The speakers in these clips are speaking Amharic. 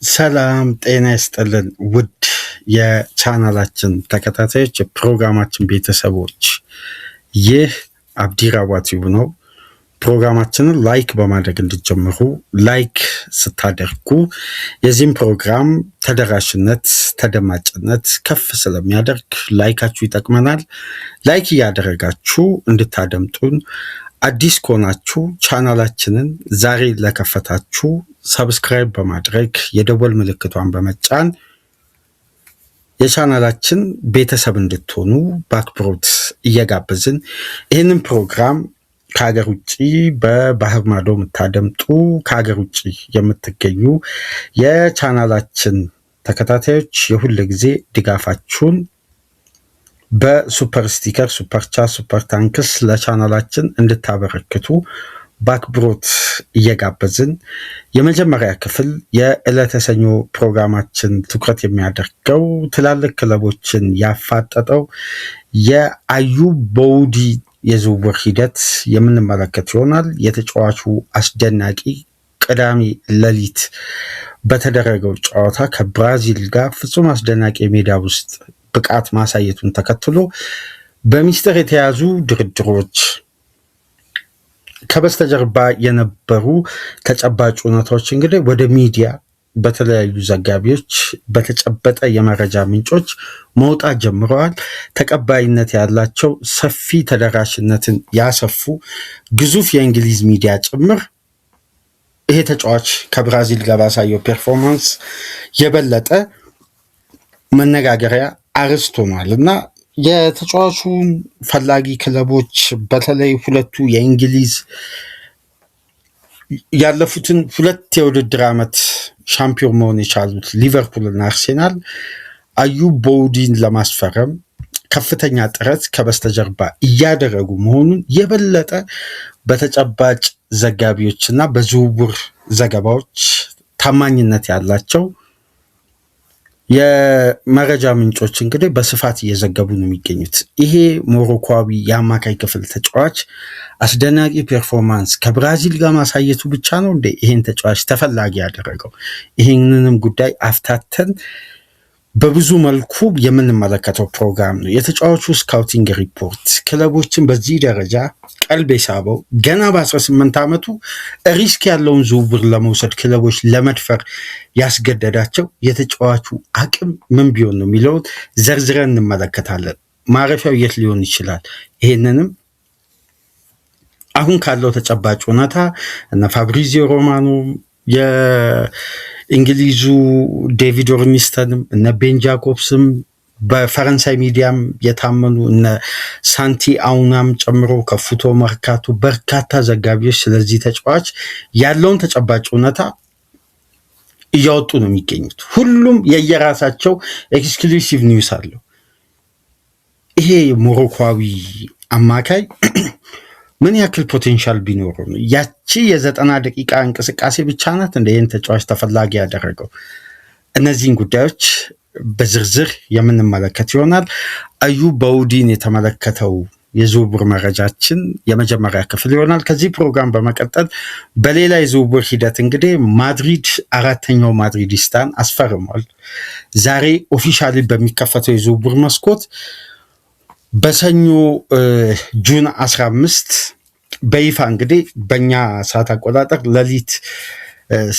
ሰላም ጤና ይስጥልን ውድ የቻናላችን ተከታታዮች የፕሮግራማችን ቤተሰቦች፣ ይህ አብዲራዋ ቲዩብ ነው። ፕሮግራማችንን ላይክ በማድረግ እንድትጀምሩ፣ ላይክ ስታደርጉ የዚህም ፕሮግራም ተደራሽነት ተደማጭነት ከፍ ስለሚያደርግ ላይካችሁ ይጠቅመናል። ላይክ እያደረጋችሁ እንድታደምጡን፣ አዲስ ከሆናችሁ ቻናላችንን ዛሬ ለከፈታችሁ ሰብስክራይብ በማድረግ የደወል ምልክቷን በመጫን የቻናላችን ቤተሰብ እንድትሆኑ በአክብሮት እየጋበዝን ይህንን ፕሮግራም ከሀገር ውጭ በባህር ማዶ የምታደምጡ ከሀገር ውጭ የምትገኙ የቻናላችን ተከታታዮች የሁል ጊዜ ድጋፋችሁን በሱፐር ስቲከር፣ ሱፐር ቻት፣ ሱፐር ታንክስ ለቻናላችን እንድታበረክቱ በአክብሮት እየጋበዝን የመጀመሪያ ክፍል የዕለተ ሰኞ ፕሮግራማችን ትኩረት የሚያደርገው ትላልቅ ክለቦችን ያፋጠጠው የአዩብ ቦኡዲ የዝውውር ሂደት የምንመለከት ይሆናል። የተጫዋቹ አስደናቂ ቅዳሜ ሌሊት በተደረገው ጨዋታ ከብራዚል ጋር ፍጹም አስደናቂ የሜዳ ውስጥ ብቃት ማሳየቱን ተከትሎ በሚስጥር የተያዙ ድርድሮች፣ ከበስተጀርባ የነበሩ ተጨባጭ እውነታዎች እንግዲህ ወደ ሚዲያ በተለያዩ ዘጋቢዎች በተጨበጠ የመረጃ ምንጮች መውጣት ጀምረዋል። ተቀባይነት ያላቸው ሰፊ ተደራሽነትን ያሰፉ ግዙፍ የእንግሊዝ ሚዲያ ጭምር ይሄ ተጫዋች ከብራዚል ጋር ባሳየው ፐርፎርማንስ የበለጠ መነጋገሪያ አርዕስት ሆኗል እና የተጫዋቹን ፈላጊ ክለቦች በተለይ ሁለቱ የእንግሊዝ ያለፉትን ሁለት የውድድር ዓመት ሻምፒዮን መሆን የቻሉት ሊቨርፑል እና አርሴናል አዩብ ቦኡዲን ለማስፈረም ከፍተኛ ጥረት ከበስተጀርባ እያደረጉ መሆኑን የበለጠ በተጨባጭ ዘጋቢዎች እና በዝውውር ዘገባዎች ታማኝነት ያላቸው የመረጃ ምንጮች እንግዲህ በስፋት እየዘገቡ ነው የሚገኙት። ይሄ ሞሮኮዊ የአማካይ ክፍል ተጫዋች አስደናቂ ፐርፎርማንስ ከብራዚል ጋር ማሳየቱ ብቻ ነው እንዴ ይሄን ተጫዋች ተፈላጊ ያደረገው? ይሄንንም ጉዳይ አፍታተን በብዙ መልኩ የምንመለከተው ፕሮግራም ነው። የተጫዋቹ ስካውቲንግ ሪፖርት ክለቦችን በዚህ ደረጃ ቀልብ የሳበው ገና በ18 ዓመቱ ሪስክ ያለውን ዝውውር ለመውሰድ ክለቦች ለመድፈር ያስገደዳቸው የተጫዋቹ አቅም ምን ቢሆን ነው የሚለውን ዘርዝረን እንመለከታለን። ማረፊያው የት ሊሆን ይችላል? ይሄንንም አሁን ካለው ተጨባጭ እውነታ እነ ፋብሪዚዮ ሮማኖ የእንግሊዙ ዴቪድ ኦርኒስተንም እነ ቤን ጃኮብስም በፈረንሳይ ሚዲያም የታመኑ እነ ሳንቲ አውናም ጨምሮ ከፉቶ መርካቶ በርካታ ዘጋቢዎች ስለዚህ ተጫዋች ያለውን ተጨባጭ እውነታ እያወጡ ነው የሚገኙት። ሁሉም የየራሳቸው ኤክስክሉሲቭ ኒውስ አለው። ይሄ ሞሮኮዊ አማካይ ምን ያክል ፖቴንሻል ቢኖሩ ነው? ያቺ የ90 ደቂቃ እንቅስቃሴ ብቻ ናት እንደ ይህን ተጫዋች ተፈላጊ ያደረገው? እነዚህን ጉዳዮች በዝርዝር የምንመለከት ይሆናል። አዩብ ቦኡዲን የተመለከተው የዝውውር መረጃችን የመጀመሪያ ክፍል ይሆናል። ከዚህ ፕሮግራም በመቀጠል በሌላ የዝውውር ሂደት እንግዲህ ማድሪድ አራተኛው ማድሪዲስታን አስፈርሟል። ዛሬ ኦፊሻሊ በሚከፈተው የዝውውር መስኮት በሰኞ ጁን 15 በይፋ እንግዲህ በእኛ ሰዓት አቆጣጠር ሌሊት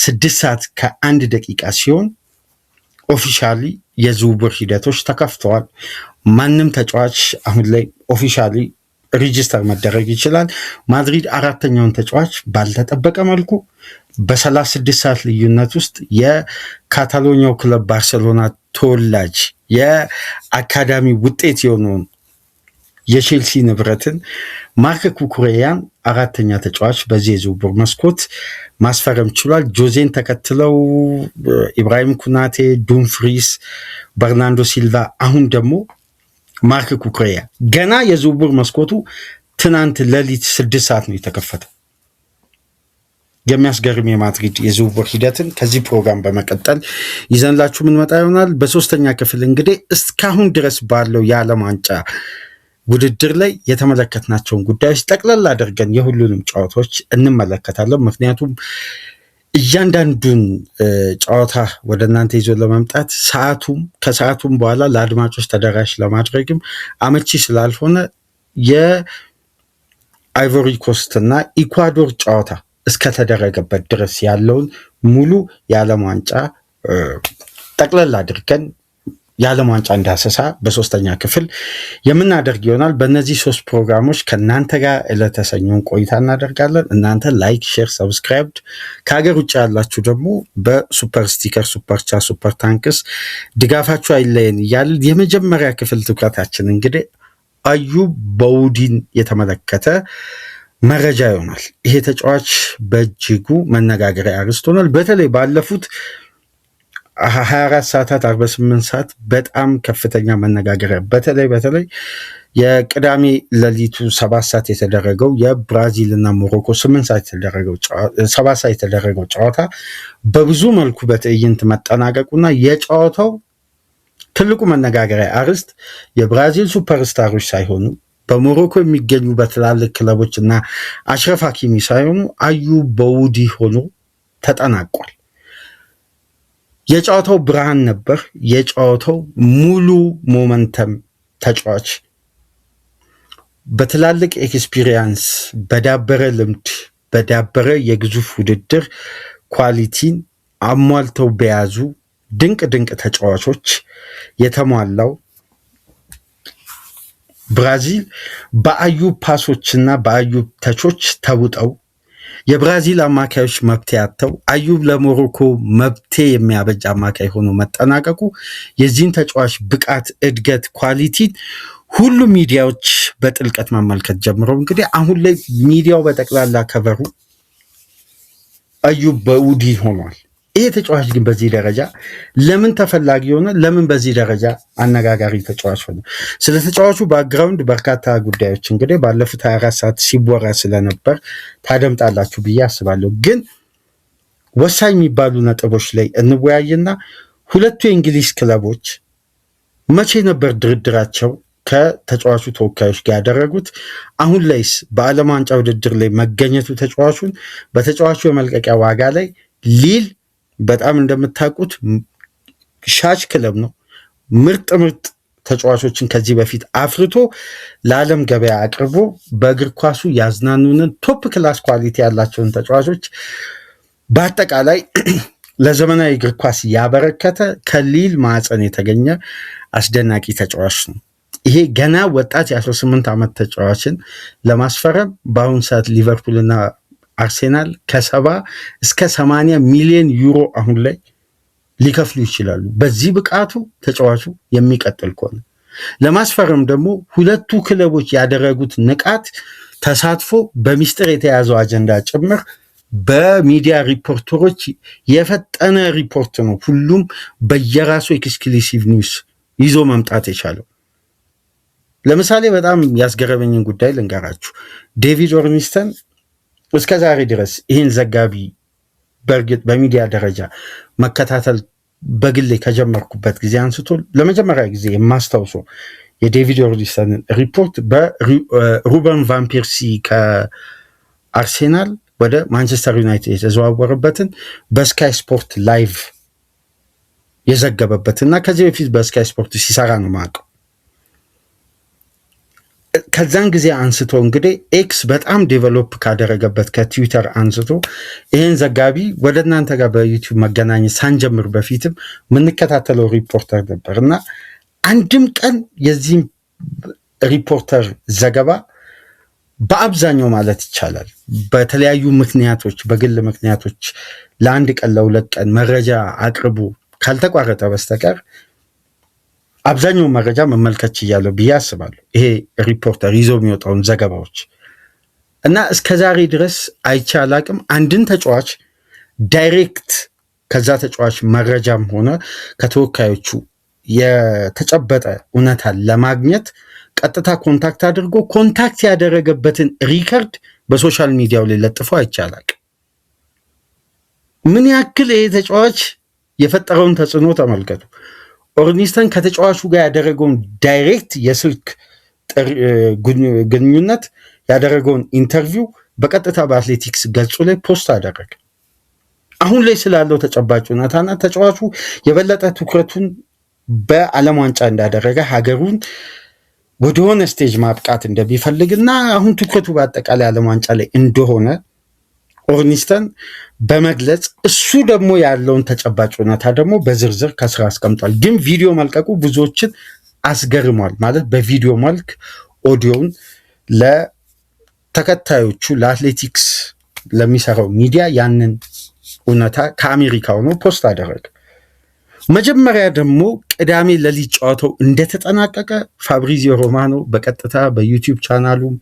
6 ሰዓት ከ1 ደቂቃ ሲሆን ኦፊሻሊ የዝውውር ሂደቶች ተከፍተዋል። ማንም ተጫዋች አሁን ላይ ኦፊሻሊ ሬጂስተር መደረግ ይችላል። ማድሪድ አራተኛውን ተጫዋች ባልተጠበቀ መልኩ በ36 ሰዓት ልዩነት ውስጥ የካታሎኒያው ክለብ ባርሴሎና ተወላጅ የአካዳሚ ውጤት የሆነውን የቼልሲ ንብረትን ማርክ ኩኩሬያን አራተኛ ተጫዋች በዚህ የዝውውር መስኮት ማስፈረም ችሏል። ጆዜን ተከትለው ኢብራሂም ኩናቴ፣ ዱምፍሪስ፣ በርናንዶ ሲልቫ፣ አሁን ደግሞ ማርክ ኩኩሬያ። ገና የዝውውር መስኮቱ ትናንት ሌሊት 6 ሰዓት ነው የተከፈተው። የሚያስገርም የማድሪድ የዝውውር ሂደትን ከዚህ ፕሮግራም በመቀጠል ይዘንላችሁ ምንመጣ ይሆናል። በሶስተኛ ክፍል እንግዲህ እስካሁን ድረስ ባለው የዓለም ዋንጫ ውድድር ላይ የተመለከትናቸውን ጉዳዮች ጠቅለል አድርገን የሁሉንም ጨዋታዎች እንመለከታለን። ምክንያቱም እያንዳንዱን ጨዋታ ወደ እናንተ ይዞ ለመምጣት ከሰዓቱም በኋላ ለአድማጮች ተደራሽ ለማድረግም አመቺ ስላልሆነ የአይቮሪ ኮስት እና ኢኳዶር ጨዋታ እስከተደረገበት ድረስ ያለውን ሙሉ የዓለም ዋንጫ ጠቅለል አድርገን የዓለም ዋንጫ እንዳሰሳ በሶስተኛ ክፍል የምናደርግ ይሆናል። በእነዚህ 3 ፕሮግራሞች ከእናንተ ጋር ዕለተሰኞን ቆይታ እናደርጋለን። እናንተ ላይክ፣ ሼር፣ ሰብስክራይብ ከሀገር ውጭ ያላችሁ ደግሞ በሱፐር ስቲከር፣ ሱፐር ቻት፣ ሱፐር ታንክስ ድጋፋችሁ አይለየን እያል የመጀመሪያ ክፍል ትኩረታችን እንግዲህ አዩብ በውዲን የተመለከተ መረጃ ይሆናል። ይሄ ተጫዋች በእጅጉ መነጋገሪያ አርዕስት ሆኗል። በተለይ ባለፉት 24 ሰዓታት 48 ሰዓት በጣም ከፍተኛ መነጋገሪያ በተለይ የቅዳሜ ሌሊቱ 7 ሰዓት የተደረገው የብራዚል እና ሞሮኮ 7 ሰዓት የተደረገው ጨዋታ በብዙ መልኩ በትዕይንት መጠናቀቁና የጨዋታው ትልቁ መነጋገሪያ አርዕስት የብራዚል ሱፐርስታሮች ሳይሆኑ በሞሮኮ የሚገኙ በትላልቅ ክለቦች እና አሽረፍ ሀኪሚ ሳይሆኑ አዩብ በውዲ ሆኖ ተጠናቋል። የጨዋታው ብርሃን ነበር። የጨዋታው ሙሉ ሞመንተም ተጫዋች በትላልቅ ኤክስፒሪየንስ፣ በዳበረ ልምድ፣ በዳበረ የግዙፍ ውድድር ኳሊቲን አሟልተው በያዙ ድንቅ ተጫዋቾች የተሟላው ብራዚል በአዩብ ፓሶችና በአዩብ ተቾች ተውጠው የብራዚል አማካዮች መብት ያተው አዩብ ለሞሮኮ መብቴ የሚያበጅ አማካይ ሆኖ መጠናቀቁ የዚህን ተጫዋች ብቃት፣ እድገት፣ ኳሊቲን ሁሉ ሚዲያዎች በጥልቀት መመልከት ጀምረው እንግዲህ አሁን ላይ ሚዲያው በጠቅላላ ከበሩ አዩብ በውዲ ሆኗል። ይሄ ተጫዋች ግን በዚህ ደረጃ ለምን ተፈላጊ ሆነ? ለምን በዚህ ደረጃ አነጋጋሪ ተጫዋች ሆነ? ስለ ተጫዋቹ ባክግራውንድ በርካታ ጉዳዮች እንግዲህ ባለፉት 24 ሰዓት ሲወራ ስለነበር ታደምጣላችሁ ብዬ አስባለሁ። ግን ወሳኝ የሚባሉ ነጥቦች ላይ እንወያይና ሁለቱ የእንግሊዝ ክለቦች መቼ ነበር ድርድራቸው ከተጫዋቹ ተወካዮች ጋር ያደረጉት? አሁን ላይስ በዓለም ዋንጫ ውድድር ላይ መገኘቱ ተጫዋቹን በተጫዋቹ የመልቀቂያ ዋጋ ላይ ሊል በጣም እንደምታውቁት ሻጭ ክለብ ነው። ምርጥ ተጫዋቾችን ከዚህ በፊት አፍርቶ ለዓለም ገበያ አቅርቦ በእግር ኳሱ ያዝናኑንን ቶፕ ክላስ ኳሊቲ ያላቸውን ተጫዋቾች በአጠቃላይ ለዘመናዊ እግር ኳስ ያበረከተ ከሊል ማዕፀን የተገኘ አስደናቂ ተጫዋች ነው። ይሄ ገና ወጣት የ18 ዓመት ተጫዋችን ለማስፈረም በአሁኑ ሰዓት ሊቨርፑልና አርሴናል ከ70 እስከ 80 ሚሊዮን ዩሮ አሁን ላይ ሊከፍሉ ይችላሉ። በዚህ ብቃቱ ተጫዋቹ የሚቀጥል ከሆነ ለማስፈረም ደግሞ ሁለቱ ክለቦች ያደረጉት ንቃት ተሳትፎ በሚስጥር የተያዘው አጀንዳ ጭምር በሚዲያ ሪፖርተሮች የፈጠነ ሪፖርት ነው። ሁሉም በየራሱ ኤክስክሉሲቭ ኒውስ ይዞ መምጣት የቻለው። ለምሳሌ በጣም ያስገረመኝን ጉዳይ ልንገራችሁ። ዴቪድ ኦርኒስተን እስከ ዛሬ ድረስ ይህን ዘጋቢ በእርግጥ በሚዲያ ደረጃ መከታተል በግሌ ከጀመርኩበት ጊዜ አንስቶ ለመጀመሪያ ጊዜ የማስታውሰው የዴቪድ ኦርኒስተንን ሪፖርት በሩበን ቫን ፐርሲ ከአርሴናል ወደ ማንቸስተር ዩናይትድ የተዘዋወረበትን በስካይ ስፖርት ላይቭ የዘገበበትና ከዚህ በፊት በስካይ ስፖርት ሲሰራ ነው የማውቀው። ከዛን ጊዜ አንስቶ እንግዲህ ኤክስ በጣም ዴቨሎፕ ካደረገበት ከትዊተር አንስቶ ይህን ዘጋቢ ወደ እናንተ ጋር በዩቲዩብ መገናኘት ሳንጀምር በፊትም የምንከታተለው ሪፖርተር ነበር እና አንድም ቀን የዚህም ሪፖርተር ዘገባ በአብዛኛው ማለት ይቻላል በተለያዩ ምክንያቶች፣ በግል ምክንያቶች ለአንድ ቀን ለሁለት ቀን መረጃ አቅርቡ ካልተቋረጠ በስተቀር አብዛኛው መረጃ መመልከት ይያለው ብዬ አስባለሁ። ይሄ ሪፖርተር ይዞ የሚወጣውን ዘገባዎች እና እስከዛሬ ድረስ አይቻላቅም አንድን ተጫዋች ዳይሬክት ከዛ ተጫዋች መረጃም ሆነ ከተወካዮቹ የተጨበጠ እውነታን ለማግኘት ቀጥታ ኮንታክት አድርጎ ኮንታክት ያደረገበትን ሪከርድ በሶሻል ሚዲያው ላይ ለጥፎ አይቻላቅም። ምን ያክል ይሄ ተጫዋች የፈጠረውን ተጽዕኖ ተመልከቱ። ኦርኒስተን ከተጫዋቹ ጋር ያደረገውን ዳይሬክት የስልክ ግንኙነት ያደረገውን ኢንተርቪው በቀጥታ በአትሌቲክስ ገጹ ላይ ፖስት አደረገ። አሁን ላይ ስላለው ተጨባጭ ሁኔታና ተጫዋቹ የበለጠ ትኩረቱን በዓለም ዋንጫ እንዳደረገ ሀገሩን ወደሆነ ስቴጅ ማብቃት እንደሚፈልግና አሁን ትኩረቱ በአጠቃላይ ዓለም ዋንጫ ላይ እንደሆነ ኦርኒስተን በመግለጽ እሱ ደግሞ ያለውን ተጨባጭ ሁኔታ ደግሞ በዝርዝር ከስራ አስቀምጧል። ግን ቪዲዮ መልቀቁ ብዙዎችን አስገርሟል። ማለት በቪዲዮ መልክ ኦዲዮውን ለተከታዮቹ ለአትሌቲክስ ለሚሰራው ሚዲያ ያንን እውነታ ከአሜሪካ ሆኖ ፖስት አደረገ። መጀመሪያ ደግሞ ቅዳሜ ለሊት ጨዋታው እንደተጠናቀቀ ፋብሪዚዮ ሮማኖ በቀጥታ በዩቲዩብ ቻናሉም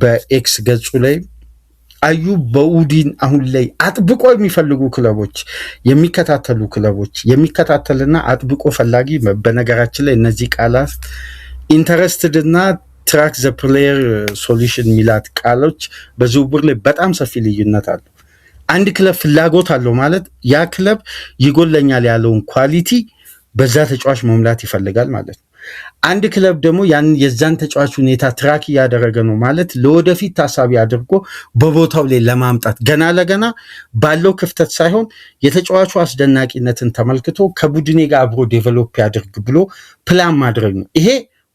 በኤክስ ገጹ ላይ አዩብ በኡዲን አሁን ላይ አጥብቆ የሚፈልጉ ክለቦች የሚከታተሉ ክለቦች የሚከታተልና አጥብቆ ፈላጊ በነገራችን ላይ እነዚህ ቃላት ኢንተረስትድ እና ትራክ ዘ ፕሌየር ሶሉሽን ሚላት ቃሎች በዝውውር ላይ በጣም ሰፊ ልዩነት አለው። አንድ ክለብ ፍላጎት አለው ማለት ያ ክለብ ይጎለኛል ያለውን ኳሊቲ በዛ ተጫዋች መሙላት ይፈልጋል ማለት ነው። አንድ ክለብ ደግሞ ያን የዛን ተጫዋች ሁኔታ ትራክ እያደረገ ነው ማለት ለወደፊት ታሳቢ አድርጎ በቦታው ላይ ለማምጣት ገና ለገና ባለው ክፍተት ሳይሆን የተጫዋቹ አስደናቂነትን ተመልክቶ ከቡድኔ ጋር አብሮ ዴቨሎፕ ያድርግ ብሎ ፕላን ማድረግ ነው። ይሄ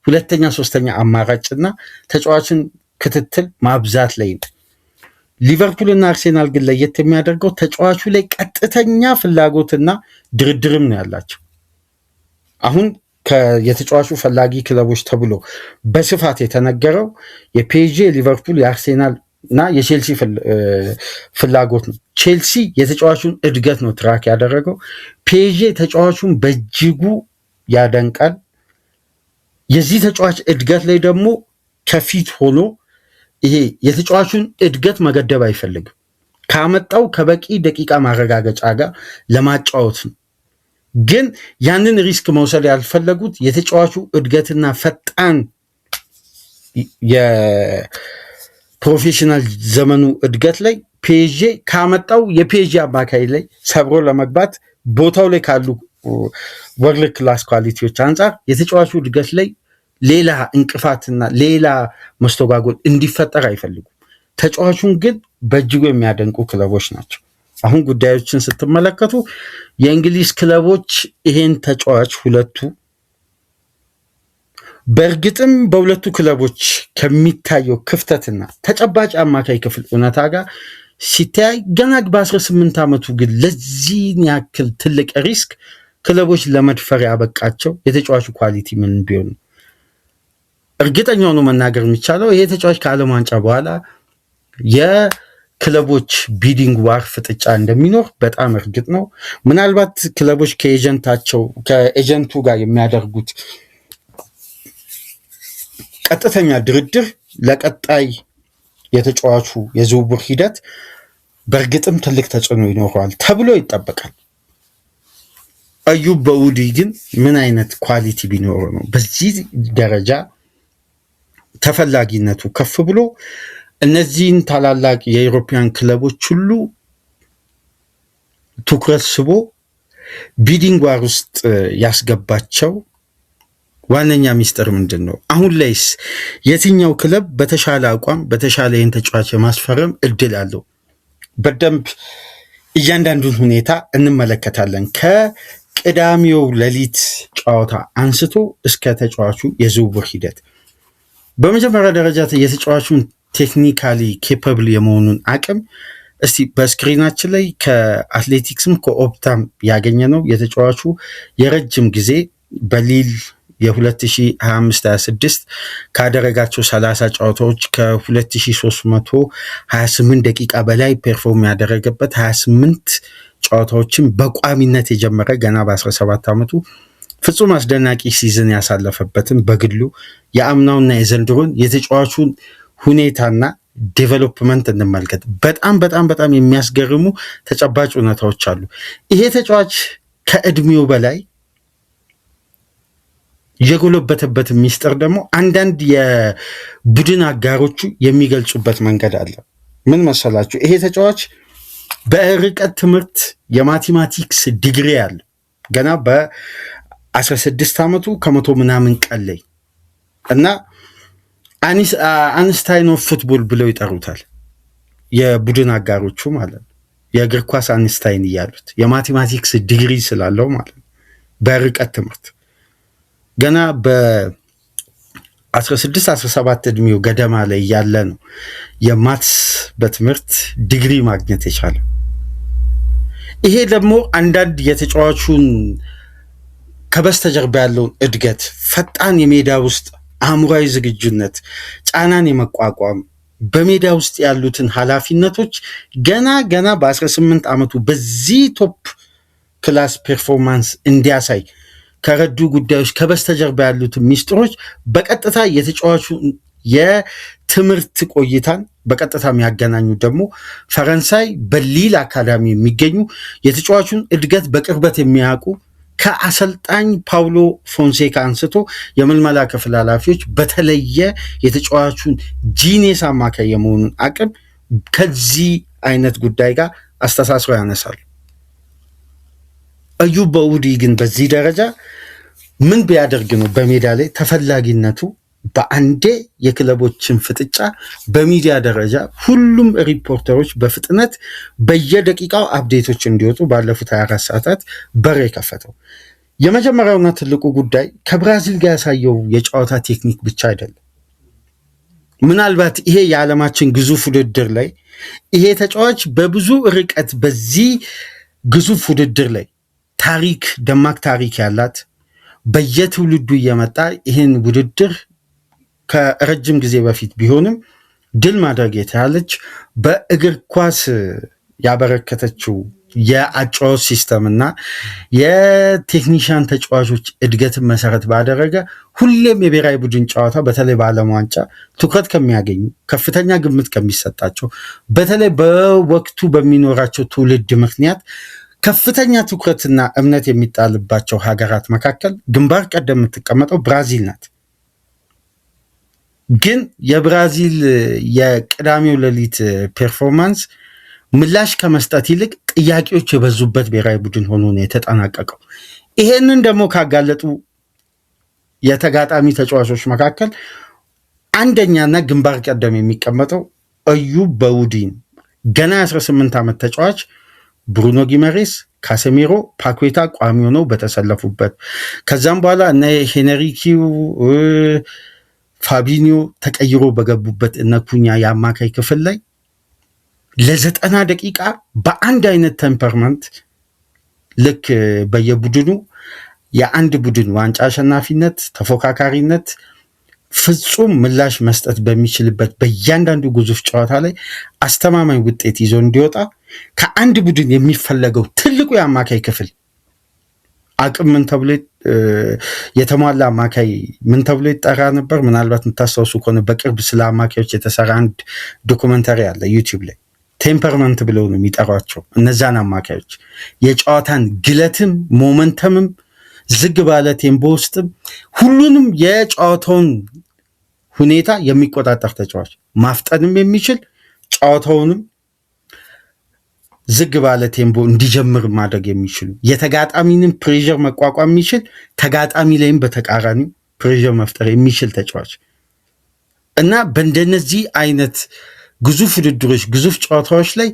ሁለተኛ ሶስተኛ አማራጭና ተጫዋችን ክትትል ማብዛት ላይ ነው። ሊቨርፑልና አርሴናል ግን ለየት የሚያደርገው ተጫዋቹ ላይ ቀጥተኛ ፍላጎትና ድርድርም ነው ያላቸው። አሁን የተጫዋቹ ፈላጊ ክለቦች ተብሎ በስፋት የተነገረው የፒኤስጂ፣ የሊቨርፑል፣ የአርሴናል እና የቼልሲ ፍላጎት ነው። ቼልሲ የተጫዋቹን እድገት ነው ትራክ ያደረገው። ፒኤስጂ ተጫዋቹን በእጅጉ ያደንቃል። የዚህ ተጫዋች እድገት ላይ ደግሞ ከፊት ሆኖ ይሄ የተጫዋቹን እድገት መገደብ አይፈልግም። ካመጣው ከበቂ ደቂቃ ማረጋገጫ ጋር ለማጫወት ነው። ግን ያንን ሪስክ መውሰድ ያልፈለጉት የተጫዋቹ እድገትና ፈጣን የፕሮፌሽናል ዘመኑ እድገት ላይ ፒኤስጂ ካመጣው የፒኤስጂ አማካይ ላይ ሰብሮ ለመግባት ቦታው ላይ ካሉ ወርልድ ክላስ ኳሊቲዎች አንጻር የተጫዋቹ እድገት ላይ ሌላ እንቅፋትና ሌላ መስተጓጎል እንዲፈጠር አይፈልጉም። ተጫዋቹን ግን በእጅጉ የሚያደንቁ ክለቦች ናቸው። አሁን ጉዳዮችን ስትመለከቱ የእንግሊዝ ክለቦች ይሄን ተጫዋች ሁለቱ በእርግጥም በሁለቱ ክለቦች ከሚታየው ክፍተትና ተጨባጭ አማካይ ክፍል እውነታ ጋር ሲታይ ገና በ18 ዓመቱ ግን ለዚህን ያክል ትልቅ ሪስክ ክለቦች ለመድፈር ያበቃቸው የተጫዋቹ ኳሊቲ ምን ቢሆን እርግጠኛ ሆኖ መናገር የሚቻለው ይሄ ተጫዋች ከዓለም ዋንጫ በኋላ የክለቦች ቢዲንግ ዋር ፍጥጫ እንደሚኖር በጣም እርግጥ ነው። ምናልባት ክለቦች ከኤጀንቱ ጋር የሚያደርጉት ቀጥተኛ ድርድር ለቀጣይ የተጫዋቹ የዝውውር ሂደት በእርግጥም ትልቅ ተጽዕኖ ይኖረዋል ተብሎ ይጠበቃል። አዩብ በኡዲ ግን ምን አይነት ኳሊቲ ቢኖረው ነው በዚህ ደረጃ ተፈላጊነቱ ከፍ ብሎ እነዚህን ታላላቅ የአውሮፓውያን ክለቦች ሁሉ ትኩረት ስቦ ቢዲንግ ዋር ውስጥ ያስገባቸው ዋነኛ ሚስጥር ምንድን ነው? አሁን ላይስ የትኛው ክለብ በተሻለ አቋም በተሻለ ይህን ተጫዋች የማስፈረም እድል አለው? በደንብ እያንዳንዱን ሁኔታ እንመለከታለን። ከቅዳሜው ሌሊት ጨዋታ አንስቶ እስከ ተጫዋቹ የዝውውር ሂደት በመጀመሪያ ደረጃ የተጫዋቹን ቴክኒካሊ ኬፐብል የመሆኑን አቅም እስቲ በስክሪናችን ላይ ከአትሌቲክስም ከኦፕታም ያገኘ ነው። የተጫዋቹ የረጅም ጊዜ በሊል የ2025-26 ካደረጋቸው 30 ጨዋታዎች ከ2328 ደቂቃ በላይ ፐርፎርም ያደረገበት 28 ጨዋታዎችን በቋሚነት የጀመረ ገና በ17 ዓመቱ ፍጹም አስደናቂ ሲዝን ያሳለፈበትን በግሉ የአምናውና የዘንድሮን የተጫዋቹን ሁኔታና ዴቨሎፕመንት እንመልከት። በጣም በጣም በጣም የሚያስገርሙ ተጨባጭ እውነታዎች አሉ። ይሄ ተጫዋች ከእድሜው በላይ የጎለበተበት ሚስጥር ደግሞ አንዳንድ የቡድን አጋሮቹ የሚገልጹበት መንገድ አለ። ምን መሰላችሁ? ይሄ ተጫዋች በርቀት ትምህርት የማቴማቲክስ ዲግሪ አለ ገና በ16 ዓመቱ ከመቶ ምናምን ቀን ላይ እና አንስታይን ኦፍ ፉትቦል ብለው ይጠሩታል የቡድን አጋሮቹ ማለት ነው። የእግር ኳስ አንስታይን እያሉት የማቴማቲክስ ዲግሪ ስላለው ማለት ነው። በርቀት ትምህርት ገና በ16 17 እድሜው ገደማ ላይ ያለ ነው የማትስ በትምህርት ዲግሪ ማግኘት የቻለው። ይሄ ደግሞ አንዳንድ የተጫዋቹን ከበስተጀርባ ያለውን እድገት፣ ፈጣን የሜዳ ውስጥ አእምሯዊ ዝግጁነት፣ ጫናን የመቋቋም በሜዳ ውስጥ ያሉትን ኃላፊነቶች ገና በ18 ዓመቱ በዚህ ቶፕ ክላስ ፐርፎርማንስ እንዲያሳይ ከረዱ ጉዳዮች ከበስተጀርባ ያሉትን ሚስጥሮች በቀጥታ የተጫዋቹ የትምህርት ቆይታን በቀጥታ የሚያገናኙ ደግሞ ፈረንሳይ በሊል አካዳሚ የሚገኙ የተጫዋቹን እድገት በቅርበት የሚያውቁ ከአሰልጣኝ ፓውሎ ፎንሴካ አንስቶ የምልመላ ክፍል ኃላፊዎች በተለየ የተጫዋቹን ጂኔስ አማካይ የመሆኑን አቅም ከዚህ አይነት ጉዳይ ጋር አስተሳስረው ያነሳሉ። አዩብ በኡዲ ግን በዚህ ደረጃ ምን ቢያደርግ ነው በሜዳ ላይ ተፈላጊነቱ በአንዴ የክለቦችን ፍጥጫ በሚዲያ ደረጃ ሁሉም ሪፖርተሮች በፍጥነት በየደቂቃው አፕዴቶች እንዲወጡ ባለፉት 24 ሰዓታት በር የከፈተው? የመጀመሪያውና ትልቁ ጉዳይ ከብራዚል ጋር ያሳየው የጨዋታ ቴክኒክ ብቻ አይደለም። ምናልባት ይሄ የዓለማችን ግዙፍ ውድድር ላይ ይሄ ተጫዋች በብዙ ርቀት በዚህ ግዙፍ ውድድር ላይ ደማቅ ታሪክ ያላት በየትውልዱ እየመጣ ይህን ውድድር ከረጅም ጊዜ በፊት ቢሆንም ድል ማድረግ የተቻለች በእግር ኳስ ያበረከተችው የአጨዋወት ሲስተም እና የቴክኒሽያን ተጫዋቾች እድገትን መሰረት ባደረገ ሁሌም የብሔራዊ ቡድን ጨዋታ በተለይ በዓለም ዋንጫ ትኩረት ከሚያገኙ ከፍተኛ ግምት ከሚሰጣቸው በተለይ በወቅቱ በሚኖራቸው ትውልድ ምክንያት ከፍተኛ ትኩረትና እምነት የሚጣልባቸው ሀገራት መካከል ግንባር ቀደም የምትቀመጠው ብራዚል ናት። ግን የብራዚል የቅዳሜው ሌሊት ፐርፎርማንስ ምላሽ ከመስጠት ይልቅ ጥያቄዎች የበዙበት ብሔራዊ ቡድን ሆኖ ነው የተጠናቀቀው። ይሄንን ደግሞ ካጋለጡ የተጋጣሚ ተጫዋቾች መካከል አንደኛና ግንባር ቀደም የሚቀመጠው አዩብ በኡዲ ገና 18 ዓመት ተጫዋች ብሩኖ ጊመሬስ፣ ካሴሚሮ፣ ፓኩዌታ ቋሚ ሆነው በተሰለፉበት ከዛም በኋላ እነ ሄነሪኪው ፋቢኒዮ ተቀይሮ በገቡበት እነ ኩኛ የአማካይ ክፍል ላይ ለ90 ደቂቃ በአንድ አይነት ቴምፐርመንት ልክ በየቡድኑ የአንድ ቡድን ዋንጫ አሸናፊነት፣ ተፎካካሪነት ፍጹም ምላሽ መስጠት በሚችልበት በእያንዳንዱ ግዙፍ ጨዋታ ላይ አስተማማኝ ውጤት ይዞ እንዲወጣ ከአንድ ቡድን የሚፈለገው ትልቁ የአማካይ ክፍል አቅም ምን ተብሎ የተሟላ አማካይ ምን ተብሎ ይጠራ ነበር? ምናልባት የምታስታውሱ ከሆነ በቅርብ ስለ አማካዮች የተሰራ አንድ ዶኩመንተሪ አለ ዩቲዩብ ላይ። ቴምፐርመንት ብለው ነው የሚጠሯቸው እነዛን አማካዮች። የጨዋታን ግለትም ሞመንተምም ዝግ ባለ ቴምፖ ውስጥም ሁሉንም የጨዋታውን ሁኔታ የሚቆጣጠር ተጫዋች፣ ማፍጠንም የሚችል ጨዋታውንም ዝግ ባለ ቴምፖ እንዲጀምር ማድረግ የሚችሉ የተጋጣሚንም ፕሬዠር መቋቋም የሚችል ተጋጣሚ ላይም በተቃራኒ ፕሬዠር መፍጠር የሚችል ተጫዋች እና በእንደነዚህ አይነት ግዙፍ ውድድሮች ግዙፍ ጨዋታዎች ላይ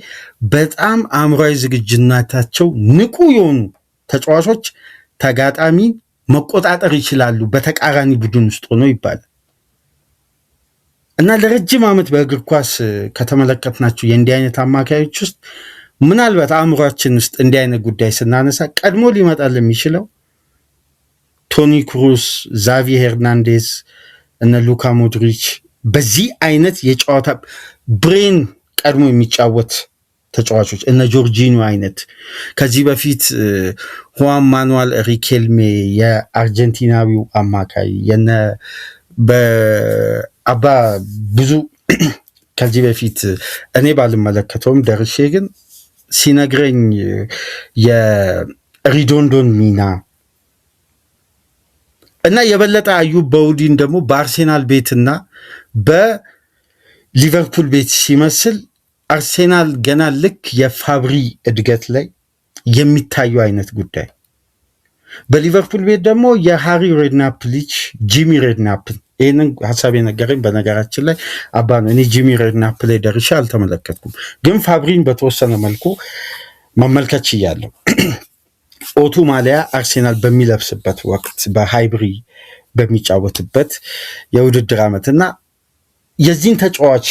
በጣም አእምሯዊ ዝግጁነታቸው ንቁ የሆኑ ተጫዋቾች ተጋጣሚ መቆጣጠር ይችላሉ በተቃራኒ ቡድን ውስጥ ሆኖ ይባላል። እና ለረጅም ዓመት በእግር ኳስ ከተመለከትናቸው የእንዲህ አይነት አማካዮች ውስጥ ምናልባት አእምሯችን ውስጥ እንዲህ አይነት ጉዳይ ስናነሳ ቀድሞ ሊመጣል የሚችለው ቶኒ ክሩስ፣ ዛቪ ሄርናንዴዝ፣ እነ ሉካ ሞድሪች በዚህ አይነት የጨዋታ ብሬን ቀድሞ የሚጫወት ተጫዋቾች እነ ጆርጂኒዮ አይነት ከዚህ በፊት ሁዋን ማኑዋል ሪኬልሜ የአርጀንቲናዊው አማካይ የነ በአባ ብዙ ከዚህ በፊት እኔ ባልመለከተውም ደርሼ ግን ሲነግረኝ የሪዶንዶን ሚና እና የበለጠ አዩብ በኡዲን ደግሞ በአርሴናል ቤትና በሊቨርፑል ቤት ሲመስል አርሴናል ገና ልክ የፋብሪ እድገት ላይ የሚታዩ አይነት ጉዳይ፣ በሊቨርፑል ቤት ደግሞ የሃሪ ሬድናፕ ልጅ ጂሚ ሬድናፕን ይህንን ሀሳብ የነገረኝ በነገራችን ላይ አባ ነው። እኔ ጂሚ ሬድናፕ ላይ ደርሼ አልተመለከትኩም፣ ግን ፋብሪን በተወሰነ መልኩ መመልከት ችያለሁ። ኦቱ ማሊያ አርሴናል በሚለብስበት ወቅት በሃይብሪ በሚጫወትበት የውድድር ዓመት እና የዚህን ተጫዋች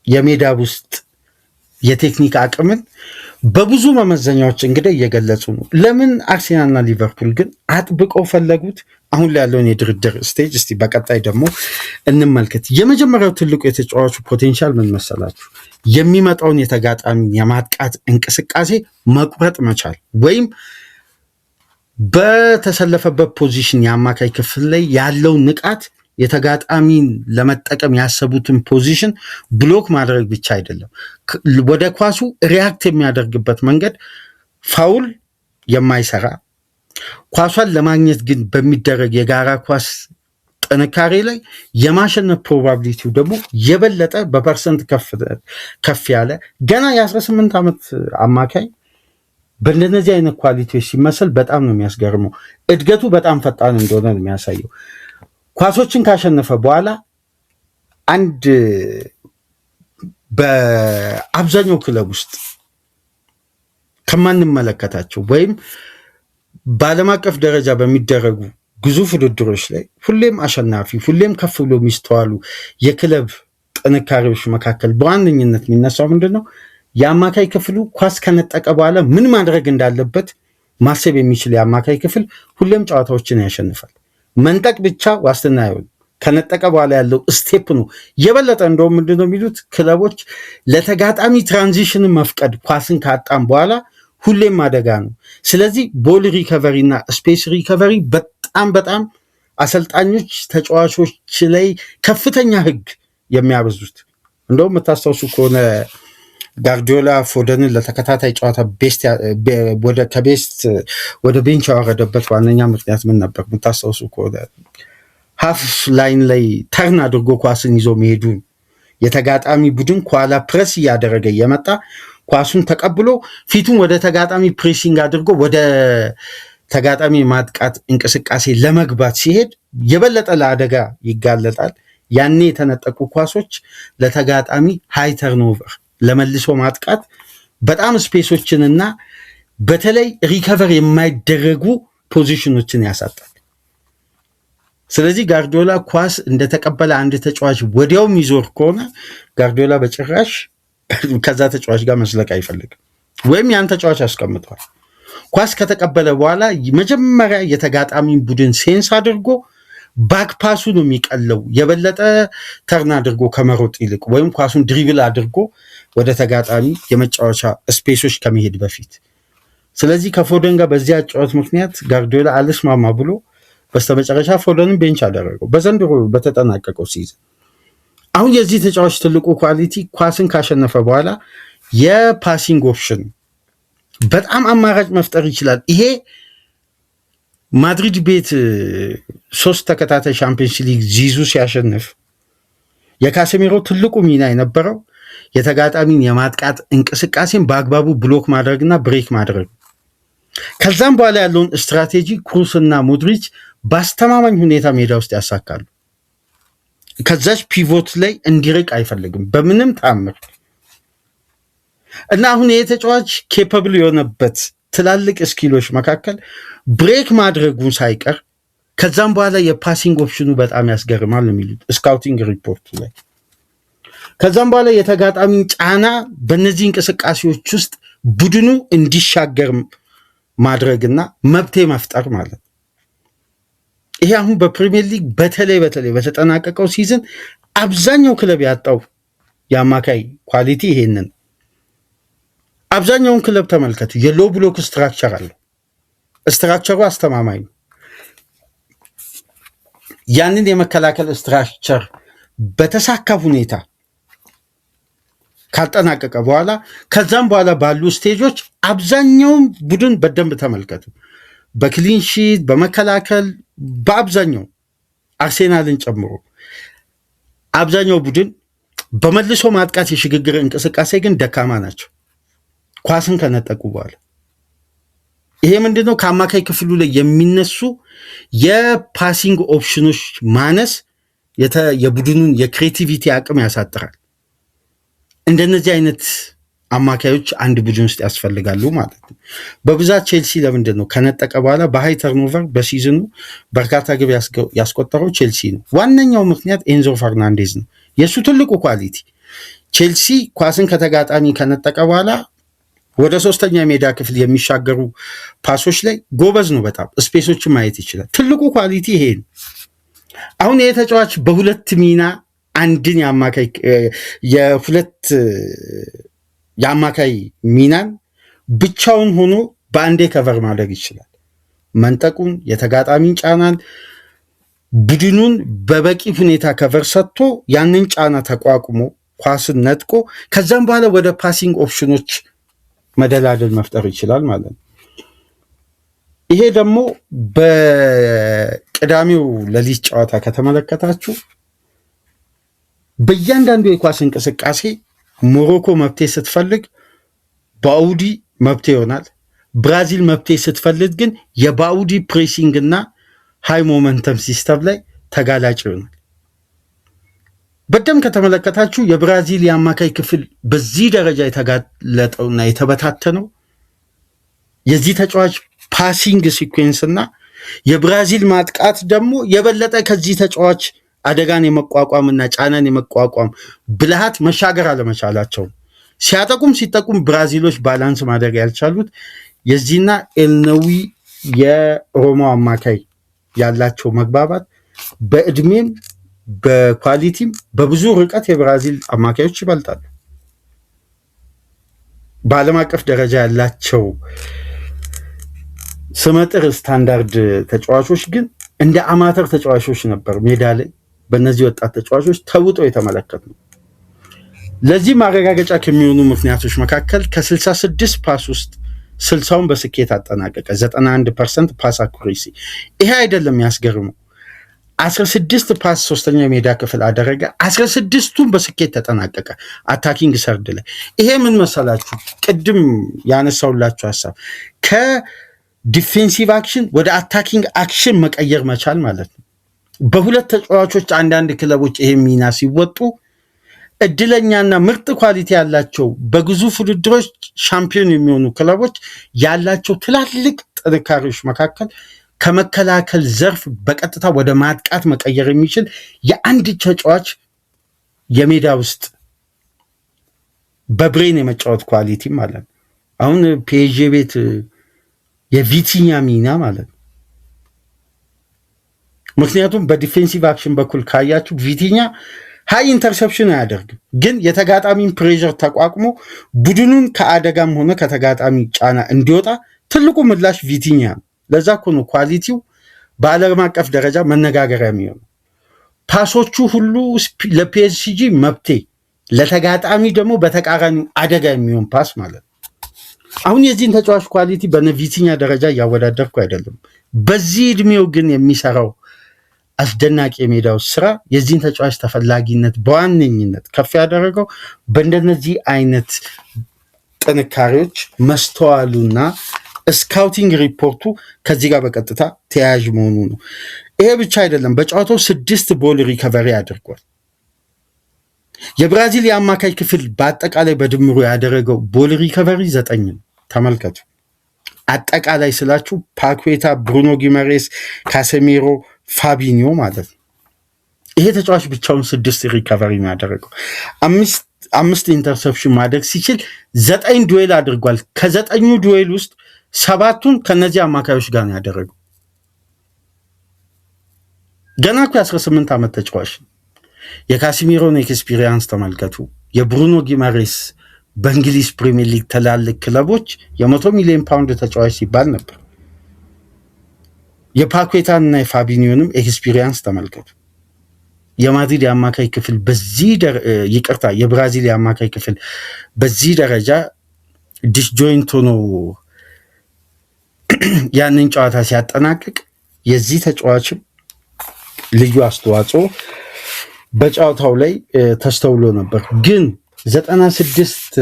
የሜዳ ውስጥ የቴክኒክ አቅምን በብዙ መመዘኛዎች እንግዲህ እየገለጹ ነው። ለምን አርሴናልና ሊቨርፑል ግን አጥብቀው ፈለጉት? አሁን ላይ ያለውን የድርድር ስቴጅ እስቲ በቀጣይ ደግሞ እንመልከት። የመጀመሪያው ትልቁ የተጫዋቹ ፖቴንሻል ምን መሰላችሁ? የሚመጣውን የተጋጣሚ የማጥቃት እንቅስቃሴ መቁረጥ መቻል ወይም በተሰለፈበት ፖዚሽን የአማካይ ክፍል ላይ ያለው ንቃት የተጋጣሚን ለመጠቀም ያሰቡትን ፖዚሽን ብሎክ ማድረግ ብቻ አይደለም፣ ወደ ኳሱ ሪያክት የሚያደርግበት መንገድ ፋውል የማይሰራ ኳሷን ለማግኘት ግን በሚደረግ የጋራ ኳስ ጥንካሬ ላይ የማሸነፍ ፕሮባቢሊቲው ደግሞ የበለጠ በፐርሰንት ከፍ ያለ ገና የ18 ዓመት አማካይ በእንደነዚህ አይነት ኳሊቲዎች ሲመሰል በጣም ነው የሚያስገርመው። እድገቱ በጣም ፈጣን እንደሆነ ነው የሚያሳየው። ኳሶችን ካሸነፈ በኋላ አንድ በአብዛኛው ክለብ ውስጥ ከማንመለከታቸው ወይም በዓለም አቀፍ ደረጃ በሚደረጉ ግዙፍ ውድድሮች ላይ ሁሌም አሸናፊ ሁሌም ከፍ ብሎ የሚስተዋሉ የክለብ ጥንካሬዎች መካከል በዋነኝነት የሚነሳው ምንድን ነው? የአማካይ ክፍሉ ኳስ ከነጠቀ በኋላ ምን ማድረግ እንዳለበት ማሰብ የሚችል የአማካይ ክፍል ሁሌም ጨዋታዎችን ያሸንፋል። መንጠቅ ብቻ ዋስትና አይሆንም። ከነጠቀ በኋላ ያለው ስቴፕ ነው የበለጠ። እንደውም ምንድን ነው የሚሉት ክለቦች ለተጋጣሚ ትራንዚሽንን መፍቀድ ኳስን ካጣም በኋላ ሁሌም አደጋ ነው። ስለዚህ ቦል ሪከቨሪ እና ስፔስ ሪከቨሪ በጣም አሰልጣኞች ተጫዋቾች ላይ ከፍተኛ ሕግ የሚያበዙት። እንደውም የምታስታውሱ ከሆነ ጋርዲዮላ ፎደንን ለተከታታይ ጨዋታ ከቤስት ወደ ቤንች ያወረደበት ዋነኛ ምክንያት ምን ነበር? የምታስታውሱ ከሆነ ሀፍ ላይን ላይ ተርን አድርጎ ኳስን ይዞ መሄዱን የተጋጣሚ ቡድን ከኋላ ፕሬስ እያደረገ እየመጣ ኳሱን ተቀብሎ ፊቱን ወደ ተጋጣሚ ፕሬሲንግ አድርጎ ወደ ተጋጣሚ ማጥቃት እንቅስቃሴ ለመግባት ሲሄድ የበለጠ ለአደጋ ይጋለጣል። ያኔ የተነጠቁ ኳሶች ለተጋጣሚ ሃይ ተርኖቨር ለመልሶ ማጥቃት በጣም ስፔሶችንና በተለይ ሪከቨር የማይደረጉ ፖዚሽኖችን ያሳጣል። ስለዚህ ጋርዲዮላ ኳስ እንደተቀበለ አንድ ተጫዋች ወዲያው የሚዞር ከሆነ ጋርዲዮላ በጭራሽ ከዛ ተጫዋች ጋር መስለቅ አይፈልግም፣ ወይም ያን ተጫዋች ያስቀምጠዋል። ኳስ ከተቀበለ በኋላ መጀመሪያ የተጋጣሚን ቡድን ሴንስ አድርጎ ባክፓሱ ነው የሚቀለው የበለጠ ተርን አድርጎ ከመሮጥ ይልቅ ወይም ኳሱን ድሪብል አድርጎ ወደ ተጋጣሚ የመጫወቻ ስፔሶች ከመሄድ በፊት። ስለዚህ ከፎደን ጋር በዚህ አጫወት ምክንያት ጋርዲዮላ አልስማማ ብሎ በስተመጨረሻ ፎደንን ቤንች አደረገው በዘንድሮ በተጠናቀቀው ሲዝን። አሁን የዚህ ተጫዋች ትልቁ ኳሊቲ ኳስን ካሸነፈ በኋላ የፓሲንግ ኦፕሽን በጣም አማራጭ መፍጠር ይችላል። ይሄ ማድሪድ ቤት 3 ተከታታይ ሻምፒዮንስ ሊግ ዚዙ ሲያሸንፍ የካሴሜሮ ትልቁ ሚና የነበረው የተጋጣሚን የማጥቃት እንቅስቃሴን በአግባቡ ብሎክ ማድረግና ብሬክ ማድረግ። ከዛም በኋላ ያለውን ስትራቴጂ ክሩስና ሞድሪች በአስተማማኝ ሁኔታ ሜዳ ውስጥ ያሳካሉ። ከዛች ፒቮት ላይ እንዲርቅ አይፈልግም በምንም ተአምር። እና አሁን ይህ ተጫዋች ኬፐብል የሆነበት ትላልቅ ስኪሎች መካከል ብሬክ ማድረጉን ሳይቀር ከዛም በኋላ የፓሲንግ ኦፕሽኑ በጣም ያስገርማል የሚሉት ስካውቲንግ ሪፖርቱ ላይ። ከዛም በኋላ የተጋጣሚን ጫና በእነዚህ እንቅስቃሴዎች ውስጥ ቡድኑ እንዲሻገር ማድረግና መብቴ መፍጠር ማለት። ይሄ አሁን በፕሪሚየር ሊግ በተለይ በተጠናቀቀው ሲዝን አብዛኛው ክለብ ያጣው የአማካይ ኳሊቲ ይሄንን። አብዛኛውን ክለብ ተመልከቱ፣ የሎ ብሎክ ስትራክቸር አለው። ስትራክቸሩ አስተማማኝ ነው። ያንን የመከላከል ስትራክቸር በተሳካ ሁኔታ ካጠናቀቀ በኋላ ከዛም በኋላ ባሉ ስቴጆች አብዛኛውን ቡድን በደንብ ተመልከቱ፣ በክሊንሺት በመከላከል በአብዛኛው አርሴናልን ጨምሮ አብዛኛው ቡድን በመልሶ ማጥቃት የሽግግር እንቅስቃሴ ግን ደካማ ናቸው ኳስን ከነጠቁ በኋላ። ይሄ ምንድነው? ከአማካይ ክፍሉ ላይ የሚነሱ የፓሲንግ ኦፕሽኖች ማነስ የቡድኑን የክሬቲቪቲ አቅም ያሳጥራል። እንደነዚህ አይነት አማካዮች አንድ ቡድን ውስጥ ያስፈልጋሉ ማለት ነው። በብዛት ቼልሲ ለምንድን ነው ከነጠቀ በኋላ በሃይ ተርኖቨር በሲዝኑ በርካታ ግብ ያስቆጠረው ቼልሲ ነው። ዋነኛው ምክንያት ኤንዞ ፈርናንዴዝ ነው። የእሱ ትልቁ ኳሊቲ ቼልሲ ኳስን ከተጋጣሚ ከነጠቀ በኋላ ወደ ሶስተኛ የሜዳ ክፍል የሚሻገሩ ፓሶች ላይ ጎበዝ ነው። በጣም ስፔሶችን ማየት ይችላል። ትልቁ ኳሊቲ ይሄ ነው። አሁን ይሄ ተጫዋች በሁለት ሚና አንድን የአማካይ ሚናን ብቻውን ሆኖ በአንዴ ከቨር ማድረግ ይችላል። መንጠቁን፣ የተጋጣሚን ጫናን፣ ቡድኑን በበቂ ሁኔታ ከቨር ሰጥቶ ያንን ጫና ተቋቁሞ ኳስን ነጥቆ ከዛም በኋላ ወደ ፓሲንግ ኦፕሽኖች መደላደል መፍጠር ይችላል ማለት ነው። ይሄ ደግሞ በቅዳሜው ሌሊት ጨዋታ ከተመለከታችሁ በእያንዳንዱ የኳስ እንቅስቃሴ ሞሮኮ መብቴ ስትፈልግ ባኡዲ መብቴ ይሆናል። ብራዚል መብቴ ስትፈልግ ግን የባኡዲ ፕሬሲንግ እና ሃይ ሞመንተም ሲስተም ላይ ተጋላጭ ይሆናል። በደም ከተመለከታችሁ የብራዚል የአማካይ ክፍል በዚህ ደረጃ የተጋለጠውና የተበታተነው የዚህ ተጫዋች ፓሲንግ ሲኩዌንስ እና የብራዚል ማጥቃት ደግሞ የበለጠ ከዚህ ተጫዋች አደጋን የመቋቋምና ጫናን የመቋቋም ብልሃት መሻገር አለመቻላቸው ሲያጠቁም ሲጠቁም ብራዚሎች ባላንስ ማድረግ ያልቻሉት የዚህና ኤልነዊ የሮማ አማካይ ያላቸው መግባባት በእድሜም በኳሊቲም በብዙ ርቀት የብራዚል አማካዮች ይበልጣሉ። በዓለም አቀፍ ደረጃ ያላቸው ስመጥር ስታንዳርድ ተጫዋቾች ግን እንደ አማተር ተጫዋቾች ነበር ሜዳ ላይ በእነዚህ ወጣት ተጫዋቾች ተውጦ የተመለከትነው። ለዚህ ማረጋገጫ ከሚሆኑ ምክንያቶች መካከል ከ66 ፓስ ውስጥ 60ውን በስኬት አጠናቀቀ። 91% ፓስ አኩሬሲ። ይሄ አይደለም ያስገርመው። 16 ፓስ ሶስተኛ የሜዳ ክፍል አደረገ። 16ቱን በስኬት ተጠናቀቀ አታኪንግ ሰርድ ላይ። ይሄ ምን መሰላችሁ? ቅድም ያነሳውላችሁ ሐሳብ ከዲፌንሲቭ አክሽን ወደ አታኪንግ አክሽን መቀየር መቻል ማለት ነው። በሁለት ተጫዋቾች አንዳንድ ክለቦች ይሄ ሚና ሲወጡ እድለኛና ምርጥ ኳሊቲ ያላቸው በግዙፍ ውድድሮች ሻምፒዮን የሚሆኑ ክለቦች ያላቸው ትላልቅ ጥንካሬዎች መካከል ከመከላከል ዘርፍ በቀጥታ ወደ ማጥቃት መቀየር የሚችል የአንድ ተጫዋች የሜዳ ውስጥ በብሬን የመጫወት ኳሊቲ ማለት ነው። አሁን ፒኤስጂ ቤት የቪቲኛ ሚና ማለት ነው። ምክንያቱም በዲፌንሲቭ አክሽን በኩል ካያችሁ ቪቲኛ ሃይ ኢንተርሰፕሽን አያደርግም፣ ግን የተጋጣሚን ፕሬዠር ተቋቁሞ ቡድኑን ከአደጋም ሆነ ከተጋጣሚ ጫና እንዲወጣ ትልቁ ምላሽ ቪቲኛ ነው። ለዛ እኮ ነው ኳሊቲው በዓለም አቀፍ ደረጃ መነጋገሪያ የሚሆነው። ፓሶቹ ሁሉ ለፒኤስጂ መብቴ፣ ለተጋጣሚ ደግሞ በተቃራኒ አደጋ የሚሆን ፓስ ማለት ነው። አሁን የዚህን ተጫዋች ኳሊቲ በቪቲኛ ደረጃ እያወዳደርኩ አይደለም። በዚህ እድሜው ግን የሚሰራው አስደናቂ የሜዳው ስራ የዚህን ተጫዋች ተፈላጊነት በዋነኝነት ከፍ ያደረገው በእንደነዚህ አይነት ጥንካሬዎች መስተዋሉና ስካውቲንግ ሪፖርቱ ከዚህ ጋር በቀጥታ ተያያዥ መሆኑ ነው። ይሄ ብቻ አይደለም። በጨዋታው 6 ቦል ሪከቨሪ አድርጓል። የብራዚል የአማካይ ክፍል በአጠቃላይ በድምሩ ያደረገው ቦል ሪከቨሪ 9 ነው። ተመልከቱ። አጠቃላይ ስላችሁ ፓኩዌታ፣ ብሩኖ ጊማሬስ፣ ካሴሜሮ፣ ፋቢኒዮ ማለት ነው። ይሄ ተጫዋች ብቻውን 6 ሪከቨሪ ነው ያደረገው። 5 ኢንተርሰፕሽን ማድረግ ሲችል 9 ዱዌል አድርጓል። ከ9 ዱዌል ውስጥ 7ቱን ከነዚህ አማካዮች ጋር ነው ያደረገው። ገና እኮ 18 ዓመት ተጫዋች። የካሲሚሮን ኤክስፒሪየንስ ተመልከቱ። የብሩኖ ጊማሬስ በእንግሊዝ ፕሪሚየር ሊግ ትላልቅ ክለቦች የ100 ሚሊዮን ፓውንድ ተጫዋች ሲባል ነበር። የፓኩዌታን እና የፋቢኒዮንም ኤክስፒሪየንስ ተመልከቱ። የማድሪድ የአማካይ ክፍል የብራዚል የአማካይ ክፍል በዚህ ደረጃ ዲስጆይንት ሆኖ ያንን ጨዋታ ሲያጠናቅቅ የዚህ ተጫዋችም ልዩ አስተዋጽኦ በጨዋታው ላይ ተስተውሎ ነበር። ግን 96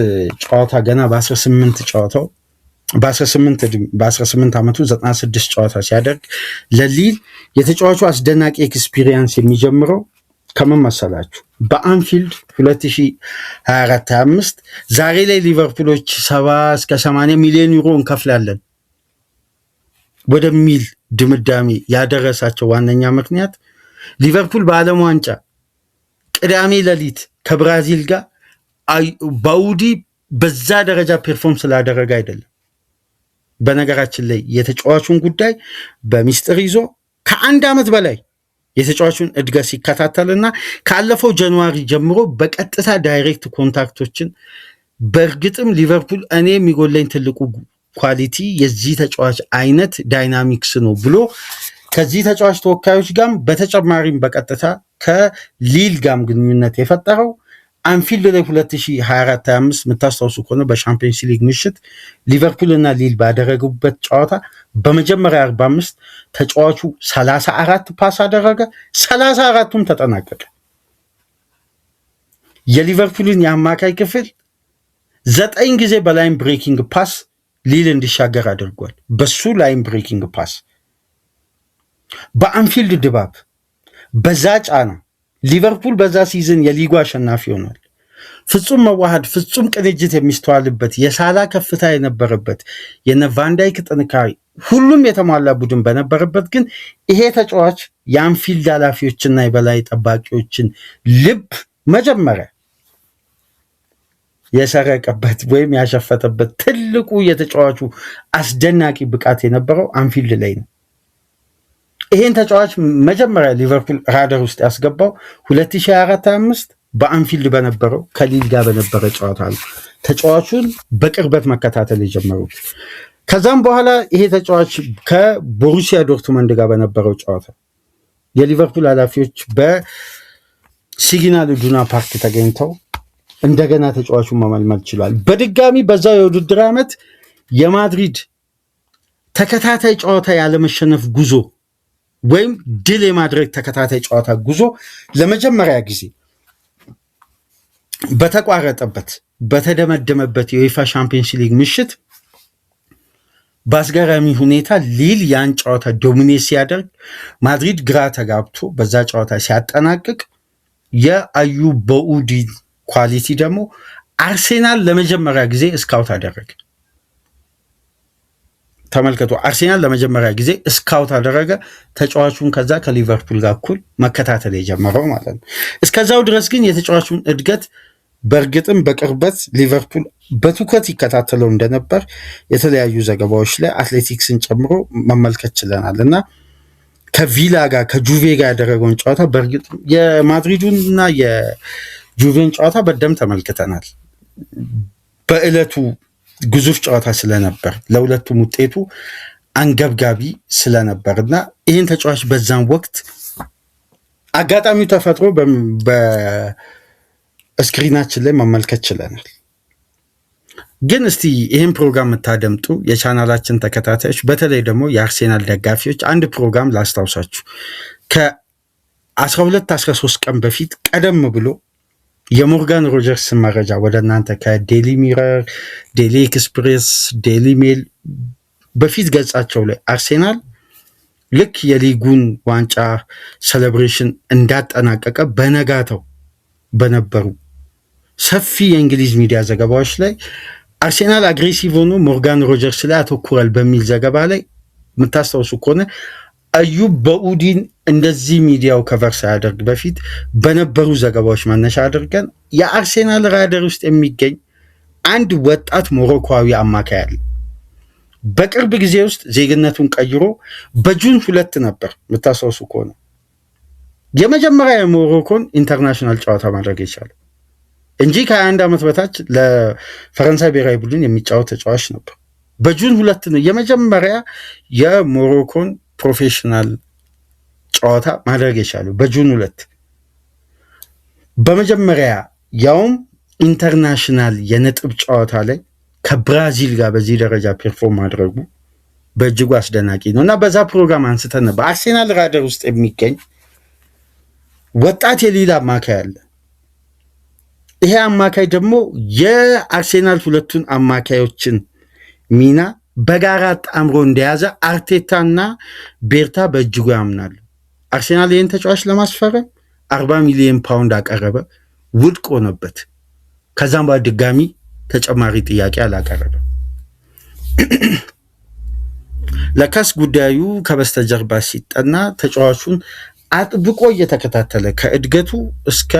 ጨዋታ ገና በ18 ጨዋታው በ18 ዓመቱ 96 ጨዋታ ሲያደርግ ለሊል የተጫዋቹ አስደናቂ ኤክስፒሪየንስ የሚጀምረው ከምን መሰላችሁ? በአንፊልድ 2024-25 ዛሬ ላይ ሊቨርፑሎች 70 እስከ 80 ሚሊዮን ዩሮ እንከፍላለን ወደሚል ድምዳሜ ያደረሳቸው ዋነኛ ምክንያት ሊቨርፑል በዓለም ዋንጫ ቅዳሜ ሌሊት ከብራዚል ጋር ባውዲ በዛ ደረጃ ፐርፎርም ስላደረገ አይደለም። በነገራችን ላይ የተጫዋቹን ጉዳይ በሚስጥር ይዞ ከአንድ ዓመት በላይ የተጫዋቹን እድገት ሲከታተልና ካለፈው ጃንዋሪ ጀምሮ በቀጥታ ዳይሬክት ኮንታክቶችን በእርግጥም ሊቨርፑል እኔ የሚጎለኝ ትልቁ ኳሊቲ የዚህ ተጫዋች አይነት ዳይናሚክስ ነው ብሎ ከዚህ ተጫዋች ተወካዮች ጋር በተጨማሪም በቀጥታ ከሊል ጋር ግንኙነት የፈጠረው አንፊልድ ላይ 2024-25 የምታስታውሱ ከሆነ በሻምፒዮንስ ሊግ ምሽት ሊቨርፑል እና ሊል ባደረጉበት ጨዋታ በመጀመሪያ 45 ተጫዋቹ 34 ፓስ አደረገ፣ 34ቱም ተጠናቀቀ። የሊቨርፑልን የአማካይ ክፍል 9 ጊዜ በላይን ብሬኪንግ ፓስ ሊል እንዲሻገር አድርጓል። በሱ ላይን ብሬኪንግ ፓስ በአንፊልድ ድባብ በዛ ጫና ሊቨርፑል በዛ ሲዝን የሊጉ አሸናፊ ሆኗል። ፍጹም መዋሃድ፣ ፍጹም ቅንጅት የሚስተዋልበት የሳላ ከፍታ የነበረበት የቫንዳይክ ጥንካሬ፣ ሁሉም የተሟላ ቡድን በነበረበት ግን ይሄ ተጫዋች የአንፊልድ ኃላፊዎችና የበላይ ጠባቂዎችን ልብ መጀመሪያ የሰረቀበት ወይም ያሸፈተበት ትልቁ የተጫዋቹ አስደናቂ ብቃት የነበረው አንፊልድ ላይ ነው። ይሄን ተጫዋች መጀመሪያ ሊቨርፑል ራደር ውስጥ ያስገባው 2024-25 በአንፊልድ በነበረው ከሊል ጋር በነበረ ጨዋታ ነው። ተጫዋቹን በቅርበት መከታተል የጀመሩት። ከዛም በኋላ ይሄ ተጫዋች ከቦሩሲያ ዶርትመንድ ጋር በነበረው ጨዋታ የሊቨርፑል ኃላፊዎች በሲግናል ኢዱና ፓርክ ተገኝተው እንደገና ተጫዋቹን መመልመል ችሏል። በድጋሚ በዛው የውድድር ዓመት የማድሪድ ተከታታይ ጨዋታ ያለመሸነፍ ጉዞ ወይም ድል የማድረግ ተከታታይ ጨዋታ ጉዞ ለመጀመሪያ ጊዜ በተቋረጠበት በተደመደመበት የዩኤፋ ሻምፒዮንስ ሊግ ምሽት በአስገራሚ ሁኔታ ሊል ያን ጨዋታ ዶሚኔት ሲያደርግ ማድሪድ ግራ ተጋብቶ በዛ ጨዋታ ሲያጠናቅቅ የአዩብ በኡዲ ኳሊቲ ደግሞ አርሴናል ለመጀመሪያ ጊዜ ስካውት አደረገ። ተመልከቱ፣ አርሴናል ለመጀመሪያ ጊዜ ስካውት አደረገ ተጫዋቹን። ከዛ ከሊቨርፑል ጋር እኩል መከታተል የጀመረው ማለት ነው። እስከዛው ድረስ ግን የተጫዋቹን እድገት በእርግጥም በቅርበት ሊቨርፑል በትኩረት ይከታተለው እንደነበር የተለያዩ ዘገባዎች ላይ አትሌቲክስን ጨምሮ መመልከት ችለናል። እና ከቪላ ጋር ከጁቬ ጋር ያደረገውን ጨዋታ በእርግጥ የማድሪዱን እና የጁቬን ጨዋታ በደም ተመልክተናል። በዕለቱ ግዙፍ ጨዋታ ስለነበር ለሁለቱም ውጤቱ አንገብጋቢ ስለነበር እና ይህን ተጫዋች በዛን ወቅት አጋጣሚው ተፈጥሮ በስክሪናችን ላይ መመልከት ችለናል። ግን እስቲ ይህን ፕሮግራም የምታደምጡ የቻናላችን ተከታታዮች፣ በተለይ ደግሞ የአርሴናል ደጋፊዎች አንድ ፕሮግራም ላስታውሳችሁ። ከ12-13 ቀን በፊት ቀደም ብሎ የሞርጋን ሮጀርስ መረጃ ወደ እናንተ ከዴሊ ሚረር፣ ዴሊ ኤክስፕሬስ፣ ዴሊ ሜል በፊት ገጻቸው ላይ አርሴናል ልክ የሊጉን ዋንጫ ሴሌብሬሽን እንዳጠናቀቀ በነጋተው በነበሩ ሰፊ የእንግሊዝ ሚዲያ ዘገባዎች ላይ አርሴናል አግሬሲቭ ሆኖ ሞርጋን ሮጀርስ ላይ አተኩሯል በሚል ዘገባ ላይ የምታስታውሱ ከሆነ አዩብ በኡዲን እንደዚህ ሚዲያው ከቨር ሳያደርግ በፊት በነበሩ ዘገባዎች መነሻ አድርገን የአርሴናል ራደር ውስጥ የሚገኝ አንድ ወጣት ሞሮኮዊ አማካይ አለ። በቅርብ ጊዜ ውስጥ ዜግነቱን ቀይሮ በጁን 2 ነበር የምታስታውሱ ከሆነ የመጀመሪያ የሞሮኮን ኢንተርናሽናል ጨዋታ ማድረግ የቻለው እንጂ ከ21 ዓመት በታች ለፈረንሳይ ብሔራዊ ቡድን የሚጫወት ተጫዋች ነበር። በጁን 2 ነው የመጀመሪያ የሞሮኮን ፕሮፌሽናል ጨዋታ ማድረግ የቻለው በጁን 2 በመጀመሪያ ያውም ኢንተርናሽናል የነጥብ ጨዋታ ላይ ከብራዚል ጋር በዚህ ደረጃ ፐርፎርም ማድረጉ በእጅጉ አስደናቂ ነው እና በዛ ፕሮግራም አንስተን ነበር። አርሴናል ራደር ውስጥ የሚገኝ ወጣት የሊል አማካይ አለ። ይሄ አማካይ ደግሞ የአርሴናል ሁለቱን አማካዮችን ሚና በጋራ ጣምሮ እንደያዘ አርቴታና ቤርታ በእጅጉ ያምናሉ። አርሴናል ይህን ተጫዋች ለማስፈረም 40 ሚሊዮን ፓውንድ አቀረበ፣ ውድቅ ሆነበት። ከዛም በኋላ ድጋሚ ተጨማሪ ጥያቄ አላቀረበም። ለካስ ጉዳዩ ከበስተጀርባ ሲጠና ተጫዋቹን አጥብቆ እየተከታተለ ከእድገቱ እስከ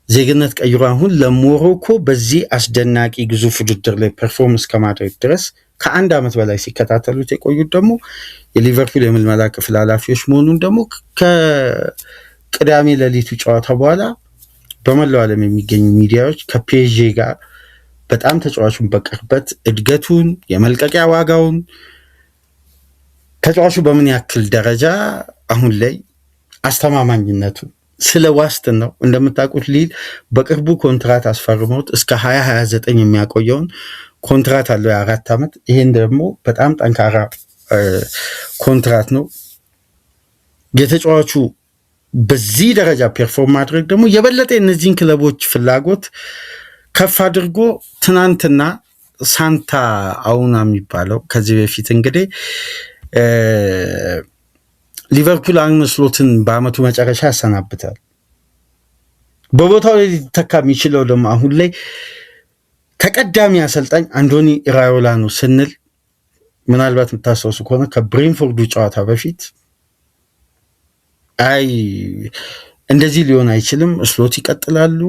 ዜግነት ቀይሮ አሁን ለሞሮኮ በዚህ አስደናቂ ግዙፍ ውድድር ላይ ፐርፎርመንስ ከማድረግ ድረስ ከአንድ ዓመት በላይ ሲከታተሉት የቆዩት ደግሞ የሊቨርፑል የምልመላ ክፍል ኃላፊዎች መሆኑን ደግሞ ከቅዳሜ ሌሊቱ ጨዋታ በኋላ በመላው ዓለም የሚገኙ ሚዲያዎች ከፒኤስጂ ጋር በጣም ተጫዋቹን በቅርበት እድገቱን፣ የመልቀቂያ ዋጋውን፣ ተጫዋቹ በምን ያክል ደረጃ አሁን ላይ አስተማማኝነቱን ስለ ዋስትናው እንደምታውቁት ሊል በቅርቡ ኮንትራት አስፈርመውት እስከ 2029 የሚያቆየውን ኮንትራት አለው የ4 ዓመት። ይሄን ደግሞ በጣም ጠንካራ ኮንትራት ነው። የተጫዋቹ በዚህ ደረጃ ፐርፎርም ማድረግ ደግሞ የበለጠ እነዚህን ክለቦች ፍላጎት ከፍ አድርጎ ትናንትና ሳንታ አውና የሚባለው ከዚህ በፊት እንግዲህ ሊቨርፑል አርነ ስሎትን በአመቱ መጨረሻ ያሰናብታል። በቦታው ላይ ሊተካ የሚችለው ደግሞ አሁን ላይ ተቀዳሚ አሰልጣኝ አንዶኒ ኢራዮላ ነው ስንል ምናልባት የምታስታውሱ ከሆነ ከብሬንፎርዱ ጨዋታ በፊት አይ እንደዚህ ሊሆን አይችልም፣ ስሎት ይቀጥላሉ፣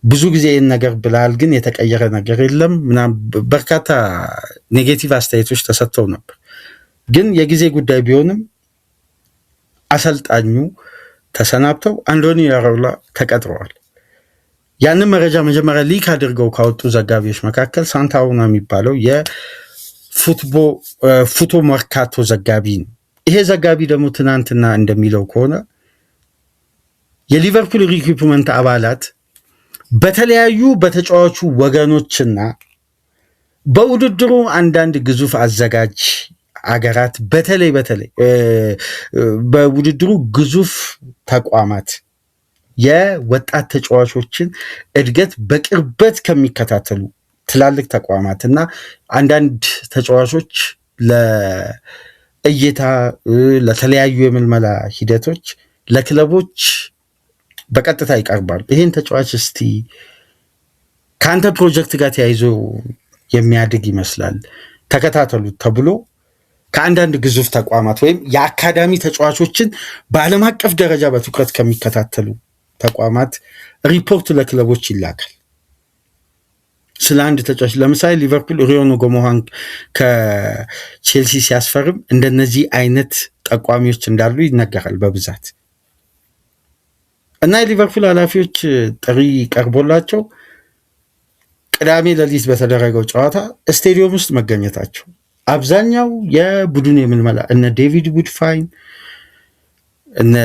ብዙ ጊዜ ይህን ነገር ብለሃል፣ ግን የተቀየረ ነገር የለም ምናምን በርካታ ኔጌቲቭ አስተያየቶች ተሰጥተው ነበር። ግን የጊዜ ጉዳይ ቢሆንም አሰልጣኙ ተሰናብተው አንዶኒ ኢራዮላ ተቀጥረዋል። ያንን መረጃ መጀመሪያ ሊክ አድርገው ካወጡ ዘጋቢዎች መካከል ሳንታ አውና የሚባለው የፉቶ መርካቶ ዘጋቢ ነው። ይሄ ዘጋቢ ደግሞ ትናንትና እንደሚለው ከሆነ የሊቨርፑል ሪክሩትመንት አባላት በተለያዩ በተጫዋቹ ወገኖችና በውድድሩ አንዳንድ ግዙፍ አዘጋጅ አገራት በተለይ በውድድሩ ግዙፍ ተቋማት የወጣት ተጫዋቾችን እድገት በቅርበት ከሚከታተሉ ትላልቅ ተቋማት እና አንዳንድ ተጫዋቾች ለእይታ ለተለያዩ የምልመላ ሂደቶች ለክለቦች በቀጥታ ይቀርባሉ። ይህን ተጫዋች እስቲ ከአንተ ፕሮጀክት ጋር ተያይዞ የሚያድግ ይመስላል ተከታተሉት ተብሎ ከአንዳንድ ግዙፍ ተቋማት ወይም የአካዳሚ ተጫዋቾችን በዓለም አቀፍ ደረጃ በትኩረት ከሚከታተሉ ተቋማት ሪፖርት ለክለቦች ይላካል። ስለ አንድ ተጫዋች ለምሳሌ ሊቨርፑል ሪዮን ጎሞሃን ከቼልሲ ሲያስፈርም እንደነዚህ አይነት ጠቋሚዎች እንዳሉ ይነገራል በብዛት እና የሊቨርፑል ኃላፊዎች ጥሪ ቀርቦላቸው ቅዳሜ ሌሊት በተደረገው ጨዋታ ስቴዲየም ውስጥ መገኘታቸው አብዛኛው የቡድን የምልመላ እነ ዴቪድ ውድፋይን እነ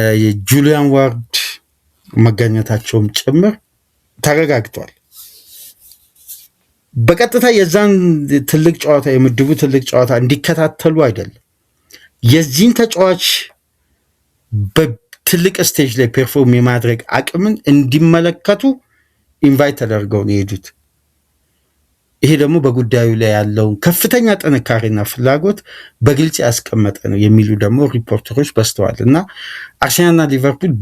ጁሊያን ዋርድ መገኘታቸውም ጭምር ተረጋግጧል። በቀጥታ የዛን ትልቅ ጨዋታ የምድቡ ትልቅ ጨዋታ እንዲከታተሉ አይደለም፣ የዚህን ተጫዋች በትልቅ ስቴጅ ላይ ፐርፎርም የማድረግ አቅምን እንዲመለከቱ ኢንቫይት ተደርገው ነው የሄዱት። ይሄ ደግሞ በጉዳዩ ላይ ያለውን ከፍተኛ ጥንካሬና ፍላጎት በግልጽ ያስቀመጠ ነው የሚሉ ደግሞ ሪፖርተሮች በስተዋል እና አርሴናልና ሊቨርፑል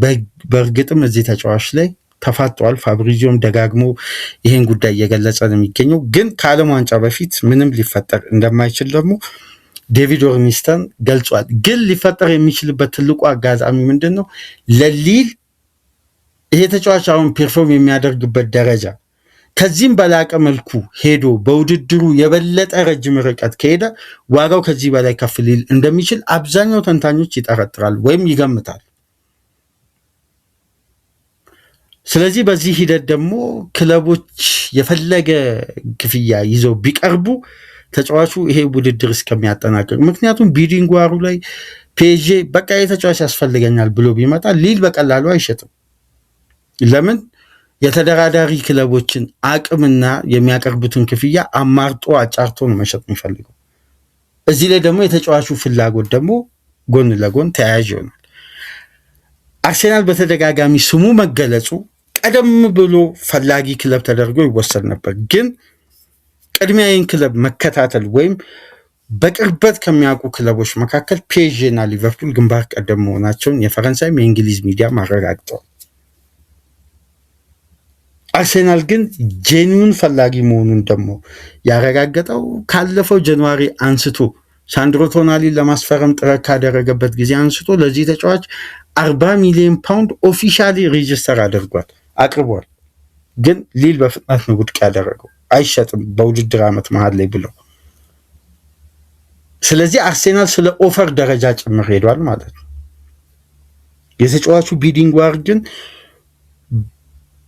በእርግጥም እዚህ ተጫዋች ላይ ተፋጠዋል። ፋብሪዚዮም ደጋግሞ ይህን ጉዳይ እየገለጸ ነው የሚገኘው። ግን ከዓለም ዋንጫ በፊት ምንም ሊፈጠር እንደማይችል ደግሞ ዴቪድ ኦርኒስተን ገልጿል። ግን ሊፈጠር የሚችልበት ትልቁ አጋጣሚ ምንድን ነው? ለሊል ይሄ ተጫዋች አሁን ፐርፎርም የሚያደርግበት ደረጃ ከዚህም በላቀ መልኩ ሄዶ በውድድሩ የበለጠ ረጅም ርቀት ከሄደ ዋጋው ከዚህ በላይ ከፍ ሊል እንደሚችል አብዛኛው ተንታኞች ይጠረጥራል ወይም ይገምታል። ስለዚህ በዚህ ሂደት ደግሞ ክለቦች የፈለገ ክፍያ ይዘው ቢቀርቡ ተጫዋቹ ይሄ ውድድር እስከሚያጠናቅቅ፣ ምክንያቱም ቢዲንግ ዋሩ ላይ ፒኤስጂ በቃ የተጫዋች ያስፈልገኛል ብሎ ቢመጣ ሊል በቀላሉ አይሸጥም። ለምን? የተደራዳሪ ክለቦችን አቅምና የሚያቀርቡትን ክፍያ አማርጦ አጫርቶ ነው መሸጥ የሚፈልገው። እዚህ ላይ ደግሞ የተጫዋቹ ፍላጎት ደግሞ ጎን ለጎን ተያያዥ ይሆናል። አርሴናል በተደጋጋሚ ስሙ መገለጹ ቀደም ብሎ ፈላጊ ክለብ ተደርጎ ይወሰድ ነበር። ግን ቅድሚያ ይህን ክለብ መከታተል ወይም በቅርበት ከሚያውቁ ክለቦች መካከል ፒኤስጂ እና ሊቨርፑል ግንባር ቀደም መሆናቸውን የፈረንሳይም የእንግሊዝ ሚዲያ አረጋግጠዋል። አርሴናል ግን ጄኒውን ፈላጊ መሆኑን ደግሞ ያረጋገጠው ካለፈው ጃንዋሪ አንስቶ ሳንድሮ ቶናሊን ለማስፈረም ጥረት ካደረገበት ጊዜ አንስቶ ለዚህ ተጫዋች 40 ሚሊዮን ፓውንድ ኦፊሻሊ ሬጅስተር አቅርቧል። ግን ሊል በፍጥነት ነው ውድቅ ያደረገው። አይሸጥም በውድድር ዓመት መሀል ላይ ብለው። ስለዚህ አርሴናል ስለ ኦፈር ደረጃ ጭምር ሄዷል ማለት ነው። የተጫዋቹ ቢዲንግ ዋር ግን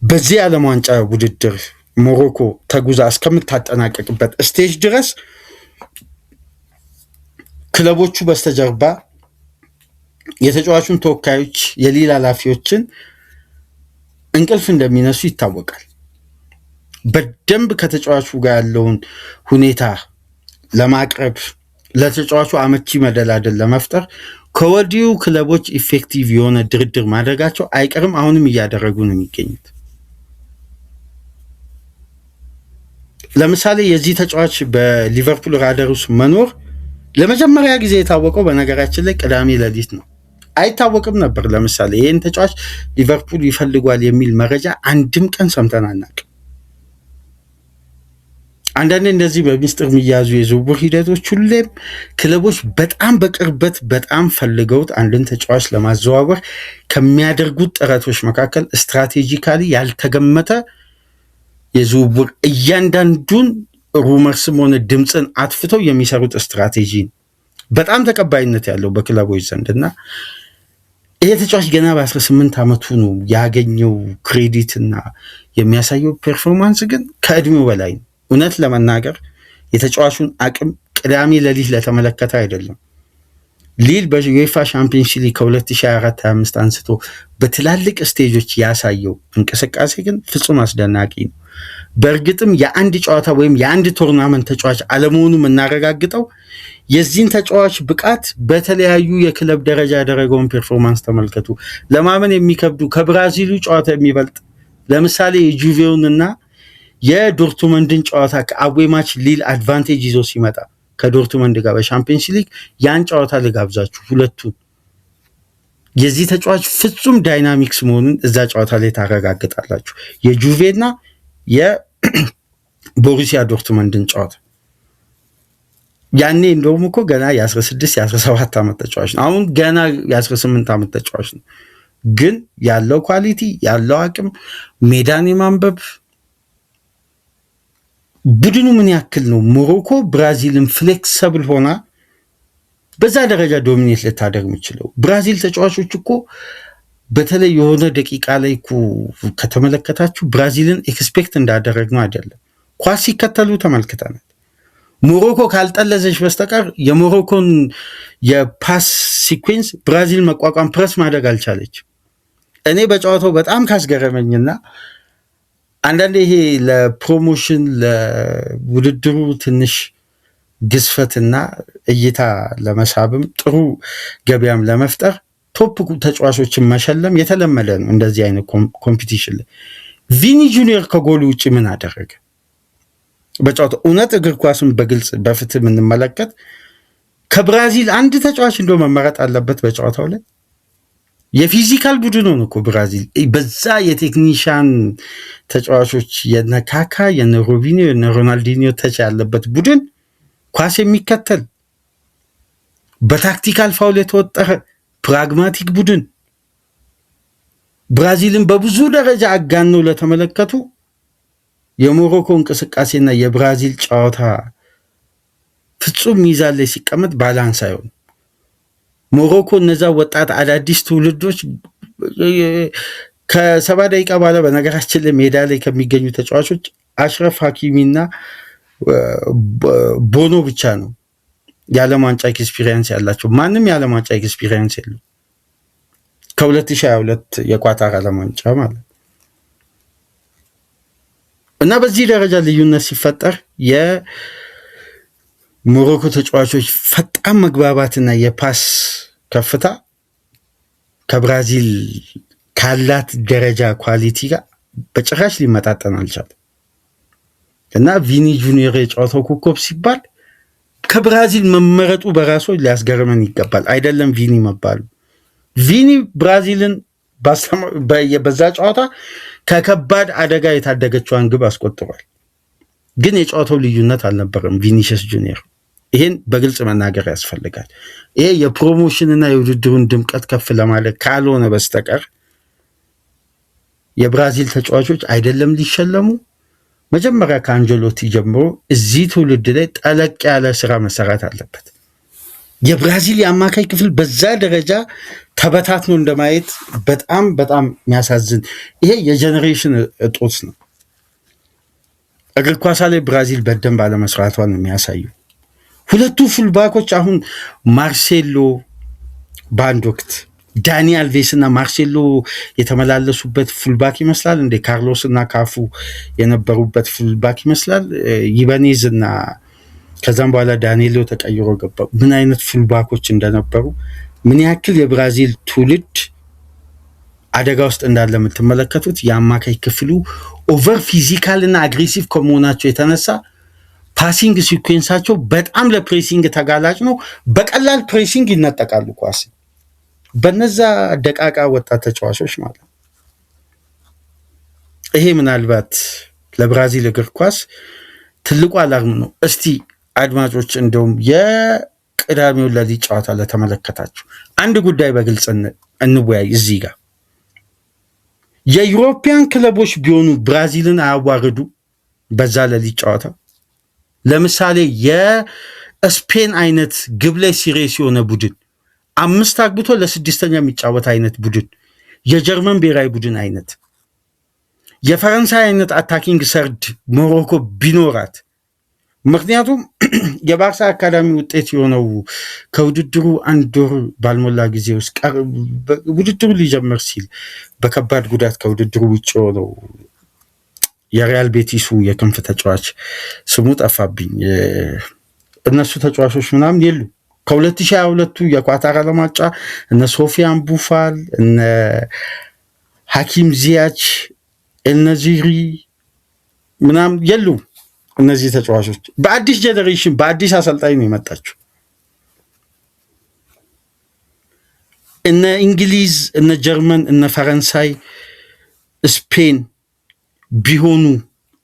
በዚህ ዓለም ዋንጫ ውድድር ሞሮኮ ተጉዛ እስከምታጠናቀቅበት ስቴጅ ድረስ ክለቦቹ በስተጀርባ የተጫዋቹን ተወካዮች የሊል ኃላፊዎችን እንቅልፍ እንደሚነሱ ይታወቃል። በደንብ ከተጫዋቹ ጋር ያለውን ሁኔታ ለማቅረብ ለተጫዋቹ አመቺ መደላደል ለመፍጠር ከወዲሁ ክለቦች ኢፌክቲቭ የሆነ ድርድር ማድረጋቸው አይቀርም። አሁንም እያደረጉ ነው የሚገኙት። ለምሳሌ የዚህ ተጫዋች በሊቨርፑል ራዳር ውስጥ መኖር ለመጀመሪያ ጊዜ የታወቀው በነገራችን ላይ ቅዳሜ ሌሊት ነው። አይታወቅም ነበር። ለምሳሌ ይህን ተጫዋች ሊቨርፑል ይፈልጓል የሚል መረጃ አንድም ቀን ሰምተን አናውቅም። አንዳንዴ እንደዚህ በሚስጥር የሚያዙ የዝውውር ሂደቶች ሁሌም ክለቦች በጣም በቅርበት በጣም ፈልገውት አንድን ተጫዋች ለማዘዋወር ከሚያደርጉት ጥረቶች መካከል ስትራቴጂካሊ ያልተገመተ የዝውውር እያንዳንዱን ሩመርስም ሆነ ድምፅን አጥፍተው የሚሰሩት ስትራቴጂ በጣም ተቀባይነት ያለው በክለቦች ዘንድ እና ይሄ ተጫዋች ገና በ18 ዓመቱ ነው ያገኘው ክሬዲት እና የሚያሳየው ፐርፎርማንስ ግን ከእድሜው በላይ ነው። እውነት ለመናገር የተጫዋቹን አቅም ቅዳሜ ሌሊት ለተመለከተ አይደለም። ሊል በዩኤፋ ሻምፒዮንስ ሊግ ከ2024-25 አንስቶ በትላልቅ ስቴጆች ያሳየው እንቅስቃሴ ግን ፍጹም አስደናቂ ነው። በእርግጥም የአንድ ጨዋታ ወይም የአንድ ቶርናመንት ተጫዋች አለመሆኑ የምናረጋግጠው የዚህን ተጫዋች ብቃት በተለያዩ የክለብ ደረጃ ያደረገውን ፐርፎርማንስ ተመልከቱ። ለማመን የሚከብዱ ከብራዚሉ ጨዋታ የሚበልጥ ለምሳሌ የጁቬውንና የዶርትመንድን ጨዋታ ከአዌ ማች ሊል አድቫንቴጅ ይዞ ሲመጣ ከዶርትመንድ ጋር በሻምፒዮንስ ሊግ ያን ጨዋታ ልጋብዛችሁ ሁለቱን። የዚህ ተጫዋች ፍጹም ዳይናሚክስ መሆኑን እዛ ጨዋታ ላይ ታረጋግጣላችሁ። የጁቬና የቦሩሲያ ዶርትመንድን ጨዋታ ያኔ እንደውም እኮ ገና የ16 የ17 ዓመት ተጫዋች ነው። አሁን ገና የ18 ዓመት ተጫዋች ነው። ግን ያለው ኳሊቲ ያለው አቅም ሜዳን የማንበብ ቡድኑ ምን ያክል ነው ሞሮኮ ብራዚልን ፍሌክሰብል ሆና በዛ ደረጃ ዶሚኔት ልታደርግ የምችለው። ብራዚል ተጫዋቾች እኮ በተለይ የሆነ ደቂቃ ላይ እኮ ከተመለከታችሁ ብራዚልን ኤክስፔክት እንዳደረግ ነው አይደለም፣ ኳስ ሲከተሉ ተመልክተናል። ሞሮኮ ካልጠለዘች በስተቀር የሞሮኮን የፓስ ሲኩዌንስ ብራዚል መቋቋም ፕረስ ማድረግ አልቻለች። እኔ በጨዋታው በጣም ካስገረመኝና አንዳንዴ ይሄ ለፕሮሞሽን ለውድድሩ ትንሽ ግዝፈትና እይታ ለመሳብም ጥሩ ገበያም ለመፍጠር ቶፕ ተጫዋቾችን መሸለም የተለመደ ነው። እንደዚህ አይነት ኮምፒቲሽን ላይ ቪኒ ጁኒየር ከጎሉ ውጭ ምን አደረገ በጨዋታው? እውነት እግር ኳስን በግልጽ በፍትህ የምንመለከት ከብራዚል አንድ ተጫዋች እንደው መመረጥ አለበት በጨዋታው ላይ። የፊዚካል ቡድን ነው እኮ ብራዚል። በዛ የቴክኒሻን ተጫዋቾች የነ ካካ የነ ሮቢኒዮ የነ ሮናልዲኒዮ ተች ያለበት ቡድን ኳስ የሚከተል በታክቲካል ፋውል የተወጠረ ፕራግማቲክ ቡድን ብራዚልን በብዙ ደረጃ አጋነው ለተመለከቱ የሞሮኮ እንቅስቃሴና የብራዚል ጨዋታ ፍጹም ሚዛን ላይ ሲቀመጥ ባላንስ አይሆን። ሞሮኮ እነዛ ወጣት አዳዲስ ትውልዶች ከ70 ደቂቃ በኋላ በነገራችን ላይ ሜዳ ላይ ከሚገኙ ተጫዋቾች አሽረፍ ሀኪሚና ቦኖ ብቻ ነው የዓለም ዋንጫ ኤክስፒሪየንስ ያላቸው። ማንም የዓለም ዋንጫ ኤክስፒሪየንስ የለው ከ2022 የኳታር ዓለም ዋንጫ ማለት እና በዚህ ደረጃ ልዩነት ሲፈጠር የሞሮኮ ተጫዋቾች ፈጣን መግባባትና የፓስ ከፍታ ከብራዚል ካላት ደረጃ ኳሊቲ ጋር በጭራሽ ሊመጣጠን አልቻለም። እና ቪኒ ጁኒየር የጨዋታው ኮከብ ሲባል ከብራዚል መመረጡ በራሱ ሊያስገርመን ይገባል። አይደለም ቪኒ መባሉ። ቪኒ ብራዚልን በዛ ጨዋታ ከከባድ አደጋ የታደገችዋን ግብ አስቆጥሯል። ግን የጨዋታው ልዩነት አልነበረም ቪኒሲየስ ጁኒየር። ይሄን በግልጽ መናገር ያስፈልጋል። ይሄ የፕሮሞሽንና የውድድሩን ድምቀት ከፍ ለማለት ካልሆነ በስተቀር የብራዚል ተጫዋቾች አይደለም ሊሸለሙ መጀመሪያ ከአንጀሎቲ ጀምሮ እዚህ ትውልድ ላይ ጠለቅ ያለ ስራ መሰራት አለበት። የብራዚል የአማካይ ክፍል በዛ ደረጃ ተበታትኖ እንደማየት በጣም በጣም የሚያሳዝን ይሄ የጀኔሬሽን እጦት ነው። እግር ኳሳ ላይ ብራዚል በደንብ አለመስራቷ ነው የሚያሳዩ። ሁለቱ ፉልባኮች አሁን ማርሴሎ በአንድ ወቅት ዳኒ አልቬስ እና ማርሴሎ የተመላለሱበት ፉልባክ ይመስላል እንደ ካርሎስ እና ካፉ የነበሩበት ፉልባክ ይመስላል። ይበኔዝ እና ከዛም በኋላ ዳንኤሎ ተቀይሮ ገባ። ምን አይነት ፉልባኮች እንደነበሩ ምን ያክል የብራዚል ትውልድ አደጋ ውስጥ እንዳለ የምትመለከቱት። የአማካይ ክፍሉ ኦቨር ፊዚካል እና አግሬሲቭ ከመሆናቸው የተነሳ ፓሲንግ ሲኩዌንሳቸው በጣም ለፕሬሲንግ ተጋላጭ ነው። በቀላል ፕሬሲንግ ይነጠቃሉ ኳስ በነዛ ደቃቃ ወጣት ተጫዋቾች ማለት ነው። ይሄ ምናልባት ለብራዚል እግር ኳስ ትልቁ አላርም ነው። እስቲ አድማጮች እንደውም የቅዳሜው ሌሊት ጨዋታ ለተመለከታችሁ አንድ ጉዳይ በግልጽ እንወያይ። እዚህ ጋር የዩሮፒያን ክለቦች ቢሆኑ ብራዚልን አያዋርዱ በዛ ሌሊት ጨዋታ። ለምሳሌ የስፔን አይነት ግብ ላይ ሲሪየስ የሆነ ቡድን 5 አግብቶ ለ6ኛ የሚጫወት አይነት ቡድን፣ የጀርመን ብሔራዊ ቡድን አይነት፣ የፈረንሳይ አይነት አታኪንግ ሰርድ ሞሮኮ ቢኖራት። ምክንያቱም የባርሳ አካዳሚ ውጤት የሆነው ከውድድሩ 1 ወር ባልሞላ ጊዜ ውስጥ ውድድሩ ሊጀምር ሲል በከባድ ጉዳት ከውድድሩ ውጭ የሆነው የሪያል ቤቲሱ የክንፍ ተጫዋች ስሙ ጠፋብኝ። እነሱ ተጫዋቾች ምናምን የሉ። ከ2022 የኳታር ዓለም ዋንጫ እነ ሶፊያን ቡፋል፣ እነ ሐኪም ዚያች፣ እነ ዚሪ ምናምን የሉ። እነዚህ ተጫዋቾች በአዲስ ጀነሬሽን በአዲስ አሰልጣኝ ነው የመጣችው። እነ እንግሊዝ፣ እነ ጀርመን፣ እነ ፈረንሳይ፣ ስፔን ቢሆኑ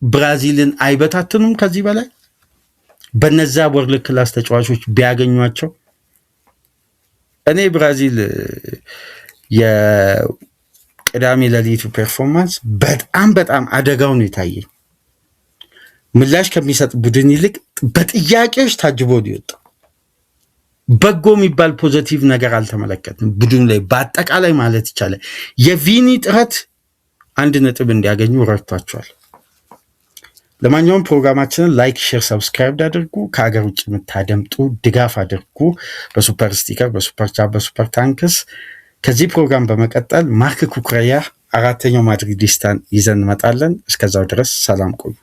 ብራዚልን አይበታትኑም ከዚህ በላይ በነዛ ወርልድ ክላስ ተጫዋቾች ቢያገኟቸው። እኔ ብራዚል የቅዳሜ ሌሊቱ ፐርፎርማንስ በጣም በጣም አደጋው ነው የታየኝ። ምላሽ ከሚሰጥ ቡድን ይልቅ በጥያቄዎች ታጅቦ ሊወጣ በጎ የሚባል ፖዚቲቭ ነገር አልተመለከትም ቡድኑ ላይ በአጠቃላይ ማለት ይቻላል። የቪኒ ጥረት 1 ነጥብ እንዲያገኙ ረድቷቸዋል። ለማንኛውም ፕሮግራማችንን ላይክ፣ ሼር፣ ሰብስክራይብ አድርጉ። ከሀገር ውጭ የምታደምጡ ድጋፍ አድርጉ። በሱፐር ስቲከር፣ በሱፐር ቻት፣ በሱፐር ታንክስ። ከዚህ ፕሮግራም በመቀጠል ማርክ ኩኩሬያ 4ኛው ማድሪዲስታን ይዘን እንመጣለን። እስከዛው ድረስ ሰላም ቆዩ።